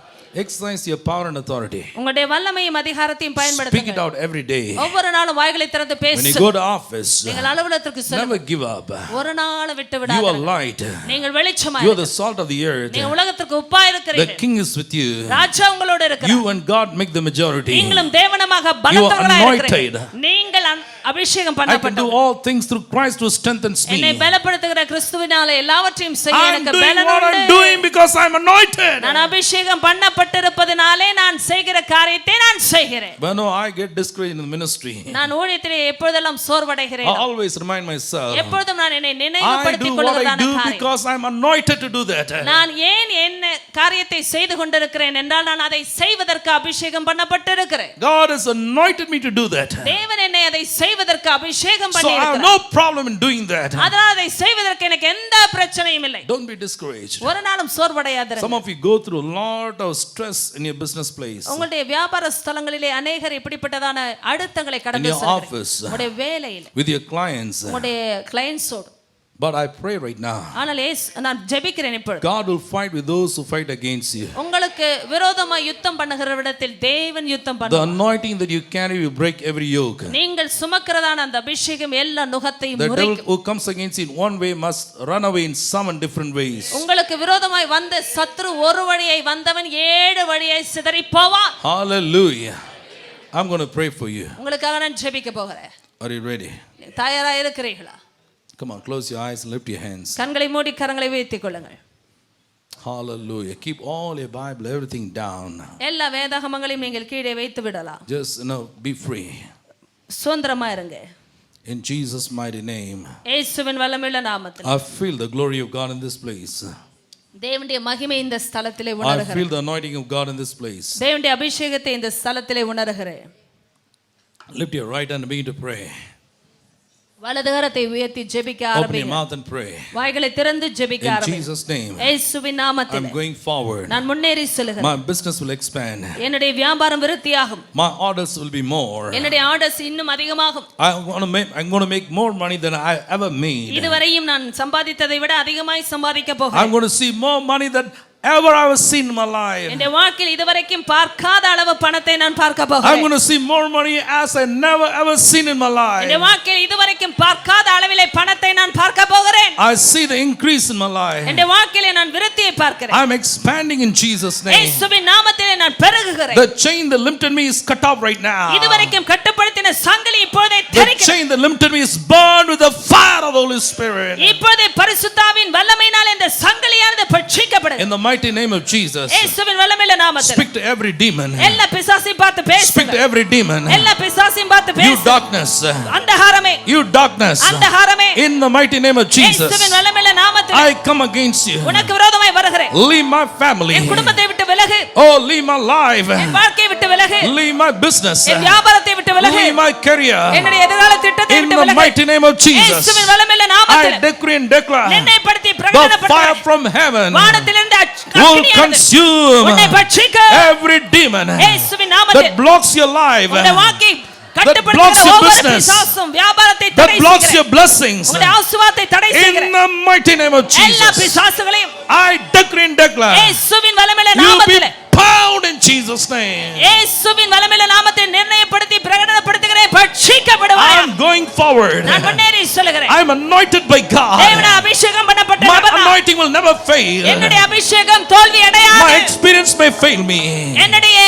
Exercise your power and authority. உங்களுடைய வல்லமையும் அதிகாரத்தையும் Speak it பயன்படுத்துங்கள். out every day. ஒவ்வொரு நாளும் வாய்களை திறந்து When you பேசு. go to office, நீங்கள் அலுவலகத்திற்கு never செல்லுங்கள். give up. ஒரு நாள் விட்டு You are விடாதீர்கள். light. நீங்கள் வெளிச்சமாய் You are the salt of the earth. நீங்கள் உலகத்திற்கு உப்பாய் The இருக்கிறீர்கள். king is with you. ராஜா உங்களோடு இருக்கிறார். You and God make the majority. நீங்களும் தேவனமாக பலத்தவர்களாய் இருக்கிறீர்கள். anointed. நீங்கள் அபிஷேகம் I can do பண்ணப்பட்டவர். all things through Christ who strengthens என்னை me. பலப்படுத்துகிற கிறிஸ்துவினாலே எல்லாவற்றையும் செய்ய I'm எனக்கு doing பலன் what I'm உண்டு. doing because I'm anointed. நான் அபிஷேகம் பண்ணப்பட்டிருப்பதினாலே நான் செய்கிற காரியத்தை நான் செய்கிறேன். But no, I get discouraged in the ministry. நான் ஊழியத்திலே எப்பொழுதெல்லாம் சோர்வடைகிறேன். I always remind myself, எப்பொழுதும் நான் என்னை I நினைவுபடுத்திக் do what I கொள்வதான do காரியம். because I'm anointed to do that. நான் ஏன் என்ன காரியத்தை செய்து கொண்டிருக்கிறேன் என்றால் நான் அதை செய்வதற்கு அபிஷேகம் பண்ணப்பட்டிருக்கிறேன். God has anointed me to do that. தேவன் என்னை அதை செய்வதற்கு அபிஷேகம் So I have பண்ணியிருக்கிறார். no problem in doing that. அதனால் அதை செய்வதற்கு எனக்கு எந்த பிரச்சனையும் இல்லை. Don't be discouraged. ஒரு நாளும் சோர்வடையாதிருங்கள். Some of you go through a lot of stress in your business place. உங்களுடைய வியாபார ஸ்தலங்களிலே அநேகர் இப்படிப்பட்டதான அழுத்தங்களை In கடந்து your செல்கிறீர்கள். office, உங்களுடைய வேலையில், with your clients, உங்களுடைய கிளையன்ட்ஸோடு, But I pray right now, ஆனால் நான் ஜெபிக்கிறேன் இப்பொழுது, God will fight with those who fight against you. உங்களுக்கு விரோதமாய் யுத்தம் பண்ணுகிறவரிடத்தில் தேவன் யுத்தம் The பண்ணுவார். anointing that you carry will break every yoke. நீங்கள் சுமக்கிறதான அந்த அபிஷேகம் எல்லா நுகத்தையும் The devil முறிக்கும். who comes against you in one way must run away in 7 different ways. உங்களுக்கு விரோதமாய் வந்த சத்ரு ஒரு வழியை வந்தவன் 7 வழியை சிதறி போவான். Hallelujah. I'm going to pray for you. உங்களுக்காக நான் ஜெபிக்க போகிறேன். Are you ready? தயாரா இருக்கிறீர்களா? Come on, close your eyes and lift your hands. கண்களை மூடி கரங்களை உயர்த்திக் கொள்ளுங்கள். Hallelujah. Keep all your Bible, everything down. எல்லா வேதாகமங்களையும் நீங்கள் கீழே வைத்து விடலாம். Just, be free. சுதந்திரமா இருங்க. In Jesus' mighty name. இயேசுவின் வல்லமையுள்ள நாமத்தில். I feel the glory of God in this place. தேவனுடைய மகிமை இந்த ஸ்தலத்திலே I உணர்கிறேன். feel the anointing of God in this place. தேவனுடைய அபிஷேகத்தை இந்த ஸ்தலத்திலே உணர்கிறேன். Lift your right hand and begin to pray. வலது கரத்தை உயர்த்தி ஜெபிக்க Open your ஆரம்பிங்க. mouth and pray. வாய்களை திறந்து ஜெபிக்க In ஆரம்பிங்க. Jesus' name. இயேசுவின் நாமத்தில். I'm going forward. நான் முன்னேறி செல்கிறேன். My business will expand. என்னுடைய வியாபாரம் விருத்தியாகும். My orders will be more. என்னுடைய ஆர்டர்ஸ் இன்னும் அதிகமாகும். I'm going to make more money than I ever made. இதுவரையும் நான் சம்பாதித்ததை விட அதிகமாய் சம்பாதிக்க போகிறேன். I'm going to see more money than ever I have seen in my life. என்னுடைய வாழ்க்கையில் இதுவரைக்கும் பார்க்காத அளவு பணத்தை நான் பார்க்க I'm போகிறேன். going to see more money as I never ever seen in my என்னுடைய life. வாழ்க்கையில் இதுவரைக்கும் பார்க்காத அளவிலே பணத்தை நான் பார்க்க போகிறேன். I see the increase in my life. என்னுடைய வாழ்க்கையிலே நான் விருத்தியை பார்க்கிறேன். I'm expanding in Jesus' name. இயேசுவின் நாமத்திலே நான் பெருகுகிறேன். The chain that limited me is cut off right now. இதுவரைக்கும் கட்டுப்படுத்தின சங்கிலி இப்பொழுதே The தெரிக்கிறது. chain that limited me is burned with the fire of the Holy Spirit. இப்பொழுதே பரிசுத்தாவின் வல்லமையினால் இந்த சங்கிலியானது பட்சிக்கப்படுகிறது. In the mighty name of Jesus. இயேசுவின் வல்லமையுள்ள நாமத்தில். Speak to every demon. எல்லா பிசாசையும் பார்த்து பேசுங்க. Speak to every demon. எல்லா பிசாசையும் பார்த்து You பேசுங்க. darkness. அந்தகாரமே. You darkness. அந்தகாரமே. In the mighty name of Jesus. இயேசுவின் வல்லமையுள்ள நாமத்தில். I come against you. உனக்கு விரோதமாய் வருகிறேன். Leave my family. என் குடும்பத்தை விட்டு விலகு. Oh, leave my life. என் வாழ்க்கையை விட்டு விலகு. Leave my business. என் வியாபாரத்தை விட்டு விலகு. Leave my career. என்னுடைய எதிர்கால திட்டத்தை In விட்டு the விலகு. mighty name of Jesus. இயேசுவின் வல்லமையுள்ள I நாமத்தில். decree and declare நிர்ணயப்படுத்தி the fire பிரகடனப்படுத்துகிறேன். from heaven வானத்திலிருந்து will அக்கினியானது consume உன்னை பட்சிக்க. every demon இயேசுவின் நாமத்தில். that blocks your life, உன்னுடைய வாழ்க்கையை blocks கட்டுப்படுத்துகிற your ஒவ்வொரு business, பிசாசும் வியாபாரத்தை that தடை blocks your செய்கிறேன். blessings. உன்னுடைய ஆசீர்வாதத்தை தடை In செய்கிறேன். the mighty name of எல்லா Jesus, பிசாசுகளையும் I decree and declare இயேசுவின் வல்லமையுள்ள you be நாமத்தில். bound in Jesus' name. இயேசுவின் வல்லமையுள்ள நாமத்தை நிர்ணயப்படுத்தி பிரகடனப்படுத்துகிறேன். பட்சிக்கப்படுவாய். I'm going forward. நான் முன்னேறி செல்கிறேன். I'm anointed by God. தேவனால் அபிஷேகம் பண்ணப்பட்ட My நபர் நான். anointing will never fail. என்னுடைய அபிஷேகம் தோல்வி அடையாது. My experience may fail me. என்னுடைய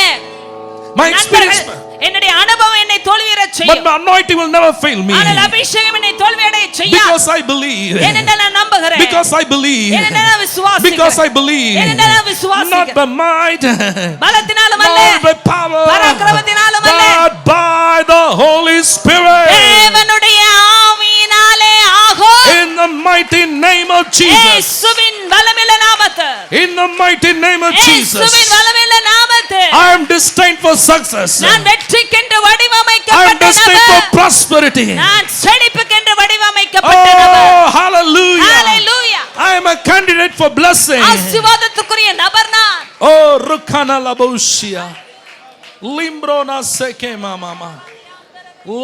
My experience, என்னுடைய அனுபவம் என்னை தோல்வியறச் but செய்யும். my anointing will never fail me. ஆனால் அபிஷேகம் என்னை தோல்வியடையச் செய்யாது. Because I believe. ஏனென்றால் நான் நம்புகிறேன். Because I believe. ஏனென்றால் நான் விசுவாசிக்கிறேன். Because I believe. ஏனென்றால் நான் Not விசுவாசிக்கிறேன். by might, பலத்தினாலும் அல்ல, nor by power, பராக்கிரமத்தினாலும் அல்ல, but by the Holy Spirit. தேவனுடைய ஆவியினாலே ஆகும். In the mighty name of Jesus. இயேசுவின் வல்லமையுள்ள நாமத்தில். In the mighty name of Jesus. இயேசுவின் வல்லமையுள்ள நாமத்தில். I am destined for success. நான் வெற்றிக்கென்று I am வடிவமைக்கப்பட்ட destined for நபர். prosperity. நான் செழிப்புக்கென்று வடிவமைக்கப்பட்ட நபர். Oh, hallelujah. Hallelujah. I am a candidate for blessing. ஆசீர்வாதத்துக்குரிய நபர் நான். Oh, Rukana Laboshia. Limbrona Seke Mama.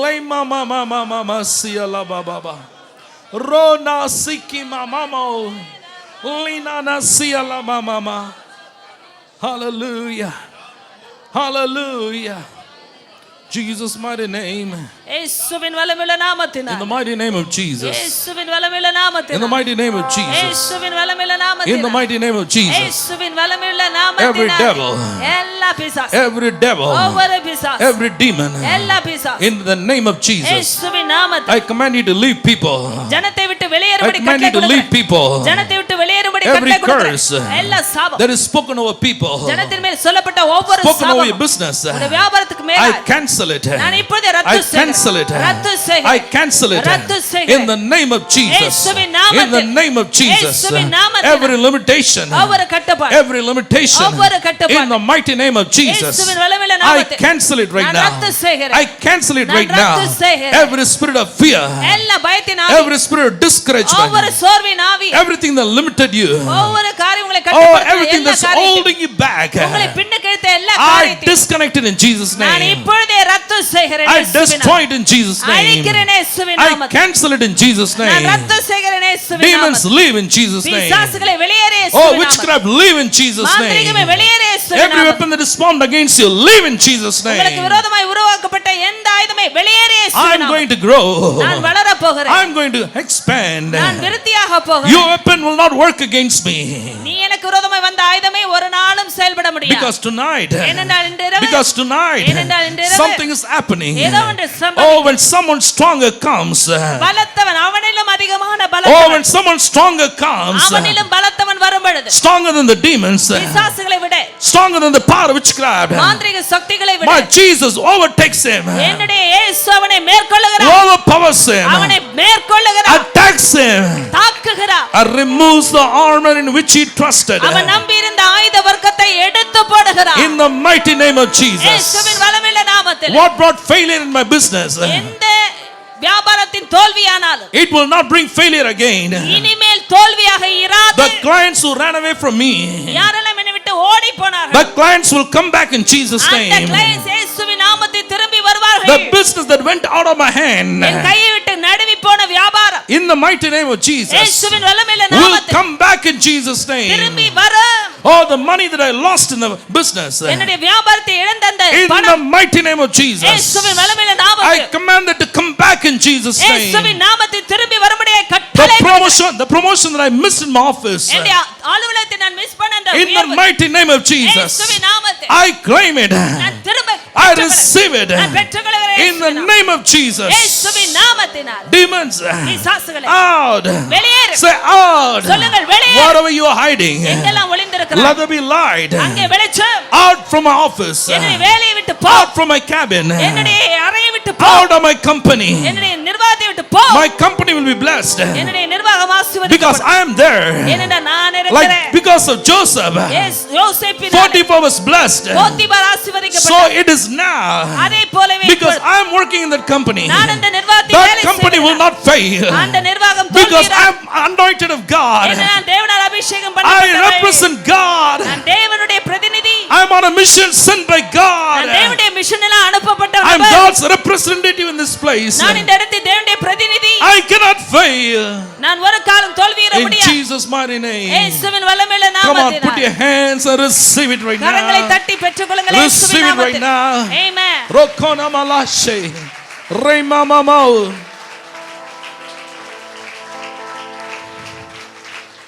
Lema Mama Sia La Baba. Rona Siki Mama. Lina Nasia La Mama. Hallelujah. Hallelujah. Jesus' mighty name. இயேசுவின் வல்லமையுள்ள நாமத்தினால். In the mighty name of Jesus. இயேசுவின் வல்லமையுள்ள நாமத்தினால். In the mighty name of Jesus. இயேசுவின் வல்லமையுள்ள நாமத்தினால். In the mighty name of Jesus. இயேசுவின் வல்லமையுள்ள நாமத்தினால். Every devil. எல்லா பிசாசு. Every devil. ஒவ்வொரு பிசாசு. Every demon. எல்லா பிசாசு. In the name of Jesus. இயேசுவின் நாமத்தில். I command you to leave people. ஜனத்தை விட்டு I வெளியேறும்படி command you கட்டளை to leave கொடுக்கிறேன். people. ஜனத்தை விட்டு வெளியேறும்படி Every கட்டளை curse கொடுக்கிறேன். எல்லா சாபம். that is spoken over people. ஜனத்தின் மேல் சொல்லப்பட்ட ஒவ்வொரு Spoken over your சாபம். business. உங்களுடைய வியாபாரத்துக்கு மேல I cancel it. நான் இப்போதே I ரத்து செய்கிறேன். cancel it. ரத்து I செய்கிறேன். cancel it. ரத்து செய்கிறேன். In the name of Jesus. இயேசுவின் In நாமத்தில். the name of Jesus. இயேசுவின் நாமத்தில். Every limitation. ஒவ்வொரு கட்டுப்பாடு. Every limitation. ஒவ்வொரு கட்டுப்பாடு. In the mighty name of Jesus. இயேசுவின் வல்லமையுள்ள I நாமத்தில். cancel it right நான் now. ரத்து செய்கிறேன். I cancel it நான் right now. ரத்து செய்கிறேன். Every spirit of fear. எல்லா பயத்தின் ஆவி. Every spirit of discouragement. ஒவ்வொரு சோர்வின் ஆவி. Everything that limited you. ஒவ்வொரு காரியம் உங்களை Oh, கட்டுப்படுத்துகிற everything எல்லா that's காரியத்தையும் holding you back. உங்களை பின்னுக்கு இழுத்து தடைத்த எல்லா I காரியத்தையும் disconnect it in Jesus' நான் name. இப்பொழுதே ரத்து செய்கிறேன் I இயேசுவின் destroy it in Jesus' name. அழிக்கிறேன் இயேசுவின் I நாமத்தில் cancel it in Jesus' நான் name. ரத்து செய்கிறேன் இயேசுவின் Demons நாமத்தில் leave in Jesus' name. பிசாசுகளை வெளியேறு Oh, இயேசுவின் நாமத்தில் witchcraft leave in Jesus' மாந்திரீகமே name. வெளியேறு இயேசுவின் Every நாமத்தில் weapon that is formed against you, leave in Jesus' உங்களுக்கு name. விரோதமாய் உருவாக்கப்பட்ட எந்த ஆயுதமே வெளியேறு இயேசுவின் I'm நாமத்தில் going to grow. நான் வளர போகிறேன் I'm going to expand. நான் விருத்தியாக போகிறேன் Your weapon will not work against me. நீ எனக்கு விரோதமாய் வந்த ஆயுதமே ஒரு நாளும் செயல்பட முடியாது Because tonight, ஏனென்றால் இன்று இரவு because tonight, ஏனென்றால் இன்று இரவு something is happening. ஏதோ ஒன்று Oh, சம்பவிக்கும். when someone stronger comes. பலத்தவன் அவனிலும் அதிகமான Oh, பலத்தவன் when someone stronger comes. அவனிலும் பலத்தவன் வரும் பொழுது Stronger than the demons. பிசாசுகளை விட Stronger than the power of witchcraft. மாந்திரீக சக்திகளை விட My Jesus overtakes him. என்னுடைய இயேசு அவனை மேற்கொள்ளுகிறார் Overpowers him. அவனை மேற்கொள்ளுகிறார் Attacks him. தாக்குகிறார் And removes the armor in which he trusted. அவன் நம்பியிருந்த ஆயுத வர்க்கத்தை எடுத்து போடுகிறார் In the mighty name of Jesus. இயேசுவின் வல்லமையுள்ள நாமத்தில் What brought failure in my business? எந்த வியாபாரத்தின் தோல்வியானாலும் It will not bring failure again. இனிமேல் தோல்வியாக இராது The clients who ran away from me, யாரெல்லாம் என்னை விட்டு ஓடி போனார்கள் the clients will come back in Jesus' அந்த name. கிளையன்ஸ் இயேசுவின் நாமத்தில் திரும்பி The வருவார்கள் business that went out of my hand, என் கையை விட்டு நழுவி போன வியாபாரம் in the mighty name of Jesus, இயேசுவின் வல்லமையுள்ள will நாமத்தில் come back in Jesus' name. திரும்பி வரும் Oh, the money that I lost in the business, என்னுடைய வியாபாரத்தை இழந்த அந்த in the பணம் mighty name of Jesus, இயேசுவின் வல்லமையுள்ள I நாமத்தில் command it to come back in Jesus' name. இயேசுவின் நாமத்தில் திரும்பி வரும்படியே The கட்டளை promotion that I missed in my office, என்னுடைய அலுவலகத்தை நான் மிஸ் பண்ண அந்த in the mighty name of Jesus, இயேசுவின் நாமத்தில் I claim it. நான் திரும்ப I receive it. நான் பெற்றுக்கொள்கிறேன் In the name of Jesus. இயேசுவின் நாமத்தினால் Demons, பிசாசுகளே out. வெளியேறு Say out. சொல்லுங்கள் வெளியேறு Wherever you are hiding, எங்கெல்லாம் let ஒளிந்திருக்கிறாய் there be light. அங்கே வெளிச்சம் Out from my office. என்னுடைய வேலையை விட்டு போ Out from my cabin. என்னுடைய அறையை விட்டு போ Out of my company. என்னுடைய நிர்வாகத்தை விட்டு போ My company will be blessed. என்னுடைய நிர்வாகம் Because ஆசீர்வதிக்கப்படும் I am there. ஏனென்றால் நான் Like இருக்கிறேன் because of Joseph, யோசேப்பினாலே Potiphar was blessed. Potiphar So ஆசீர்வதிக்கப்பட்டார் it is now. அதே போலவே Because I am working in that company. நான் அந்த நிர்வாகத்தில் That வேலை company will செய்கிறேன். not fail. அந்த நிர்வாகம் Because I தோல்வியிடாது. am anointed of God. நான் தேவனால் அபிஷேகம் I பண்ணப்பட்டவன். represent God. நான் தேவனுடைய பிரதிநிதி I am on a mission sent by God. நான் தேவனுடைய மிஷனில் அனுப்பப்பட்ட I am நபர். God's representative in this place. நான் இந்த இடத்தில் தேவனுடைய பிரதிநிதி I cannot fail. நான் ஒரு காலம் தோல்வியிட In முடியாது Jesus' mighty name. இயேசுவின் வல்லமையுள்ள Come on, put நாமத்தினால் your hands and receive it right கரங்களை now. தட்டி பெற்றுக்கொள்ளுங்கள் Receive இயேசுவின் it right நாமத்தில் now. Amen Rokona malashe. Rema mamau.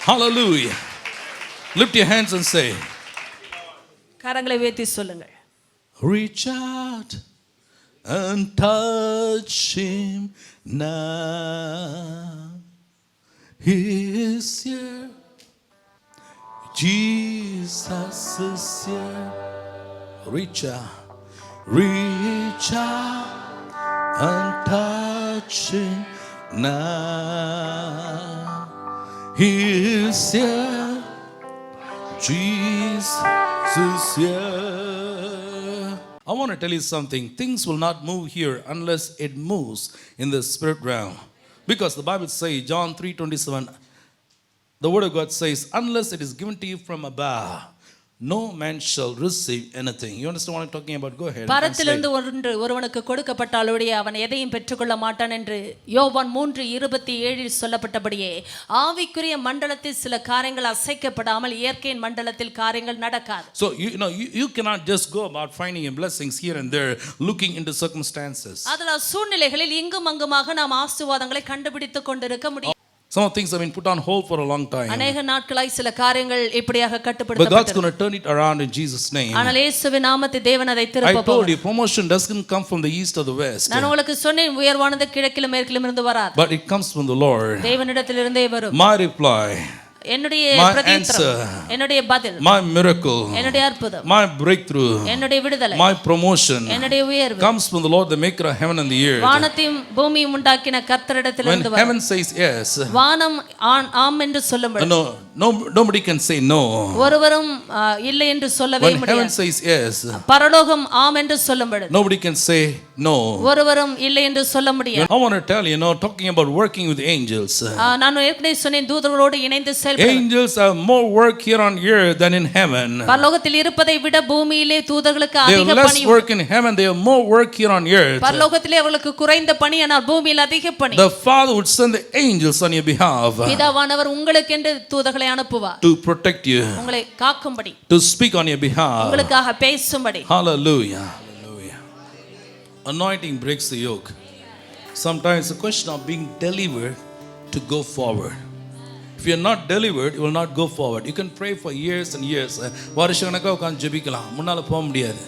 Hallelujah. Lift your hands and say, கரங்களை உயர்த்தி சொல்லுங்கள் reach out and touch him now. He is here. Jesus is here. Reach out and touch him now. He is here. Jesus is here. I want to tell you something. Things will not move here unless it moves in the spirit realm. Because the Bible says, John 3:27, the word of God says, unless it is given to you from above, no man shall receive anything. You understand what I'm talking about? Go ahead. பரத்திலிருந்து ஒருவனுக்கு கொடுக்கப்பட்டாலுடைய அவன் எதையும் பெற்றுக்கொள்ள மாட்டான் என்று யோவான் 3:27 சொல்லப்பட்டபடியே ஆவிக்குரிய மண்டலத்தில் சில காரியங்கள் அசைக்கப்படாமல் இயற்கையின் மண்டலத்தில் காரியங்கள் நடக்காது. So you cannot just go about finding your blessings here and there looking into circumstances. அதனால சூழ்நிலைகளில் இங்கும் அங்குமாக நாம் ஆசீர்வாதங்களை கண்டுபிடித்துக் கொண்டிருக்க முடியும். Some of things have been put on hold for a long time. அநேக நாட்களாய் சில காரியங்கள் இப்படியாக But God's கட்டுப்படுத்தப்பட்டது. going to turn it around in Jesus' name. ஆனால் இயேசுவின் நாமத்தில் தேவன் அதை I திருப்ப told போகிறார். you, promotion doesn't come from the east or the west, நான் உங்களுக்கு சொன்னேன் உயர்வானது கிழக்கிலும் மேற்கிலும் இருந்து வராது. but it comes from the Lord. தேவனிடத்திலிருந்தே வரும். My reply, என்னுடைய My பிரதியுத்தரம், answer. என்னுடைய பதில், my miracle, என்னுடைய அற்புதம், my breakthrough, என்னுடைய விடுதலை, my promotion என்னுடைய உயர்வு comes from the Lord, the maker of heaven and the earth. வானத்தையும் பூமியும் உண்டாக்கின When கர்த்தரிடத்திலிருந்து வரும். heaven says yes, வானம் ஆம் என்று சொல்லும்படி nobody can say no. ஒருவரும் இல்லை என்று சொல்லவே When heaven முடியாது. says yes, பரலோகம் ஆம் என்று சொல்லும்படி nobody can say No. ஒருவரும் இல்லை என்று சொல்ல முடியாது. I want to tell you, talking about working with angels. நான் ஏற்கனவே சொன்னேன், தூதர்களோடு இணைந்து செயல்படுவது. Angels have more work here on earth than in heaven. பரலோகத்தில் இருப்பதை விட பூமியிலே தூதர்களுக்கு They அதிக have less பணி. work in heaven, they have more work here on earth. பரலோகத்திலே அவர்களுக்கு குறைந்த பணி, ஆனால் பூமியில் அதிக பணி. The Father would send the angels on your behalf பிதாவானவர் உங்களுக்கென்று தூதர்களை அனுப்புவார், to protect you, உங்களை காக்கும்படி, to speak on your behalf. உங்களுக்காக பேசும்படி. Hallelujah. Anointing breaks the yoke. Sometimes it's a question of being delivered to go forward. If you're not delivered, you will not go forward. You can pray for years and years. வருஷக்கணக்காக உட்காந்து ஜெபிக்கலாம், முன்னால் போக முடியாது.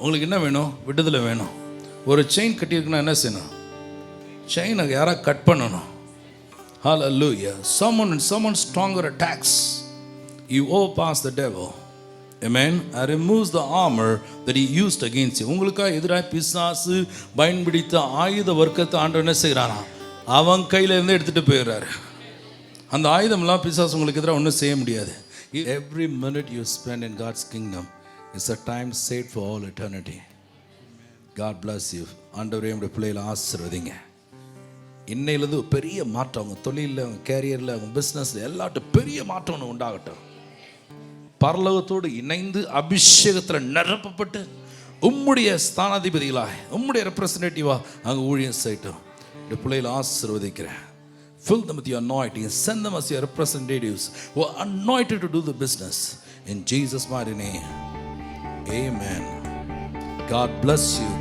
உங்களுக்கு என்ன வேணும்? விடுதலை வேணும். ஒரு செயின் கட்டியிருக்குன்னா என்ன செய்யணும்? செயினை யாராவது கட் பண்ணணும். Hallelujah. Someone stronger attacks, you overpass the devil. Amen. And removes the armor that he used against you. உங்களுக்காக எதிராக பிசாசு பயன்படுத்த ஆயுத வர்க்கத்தை ஆண்டவர் என்ன செய்கிறாரா? அவன் கையில இருந்து எடுத்துட்டு போயிடுறாரு. அந்த ஆயுதம்லாம் பிசாசு உங்களுக்கு எதிராக ஒன்றும் செய்ய முடியாது. Every minute you spend in God's kingdom is a time saved for all eternity. God bless you. ஆண்டவரே உங்களுடைய பிள்ளைகளை ஆசீர்வதிங்க. இன்னையிலிருந்து பெரிய மாற்றம் அவங்க தொழிலில், அவங்க கேரியரில், அவங்க பிஸ்னஸில் எல்லாட்டும் பெரிய மாற்றம் ஒன்று உண்டாகட்டும். பரலோகத்தோடு இணைந்து அபிஷேகத்தில் நிரப்பப்பட்டு உம்முடைய ஸ்தானாதிபதிகளாக, உம்முடைய ரெப்ரசன்டேட்டிவாக அங்கே ஊழியம் செய்யட்டும். இந்த பிள்ளைகளை ஆசீர்வதிக்கிறேன். Fill them with your anointing and send them as your representatives who are anointed to do the business. In Jesus' mighty name. Amen. God bless you.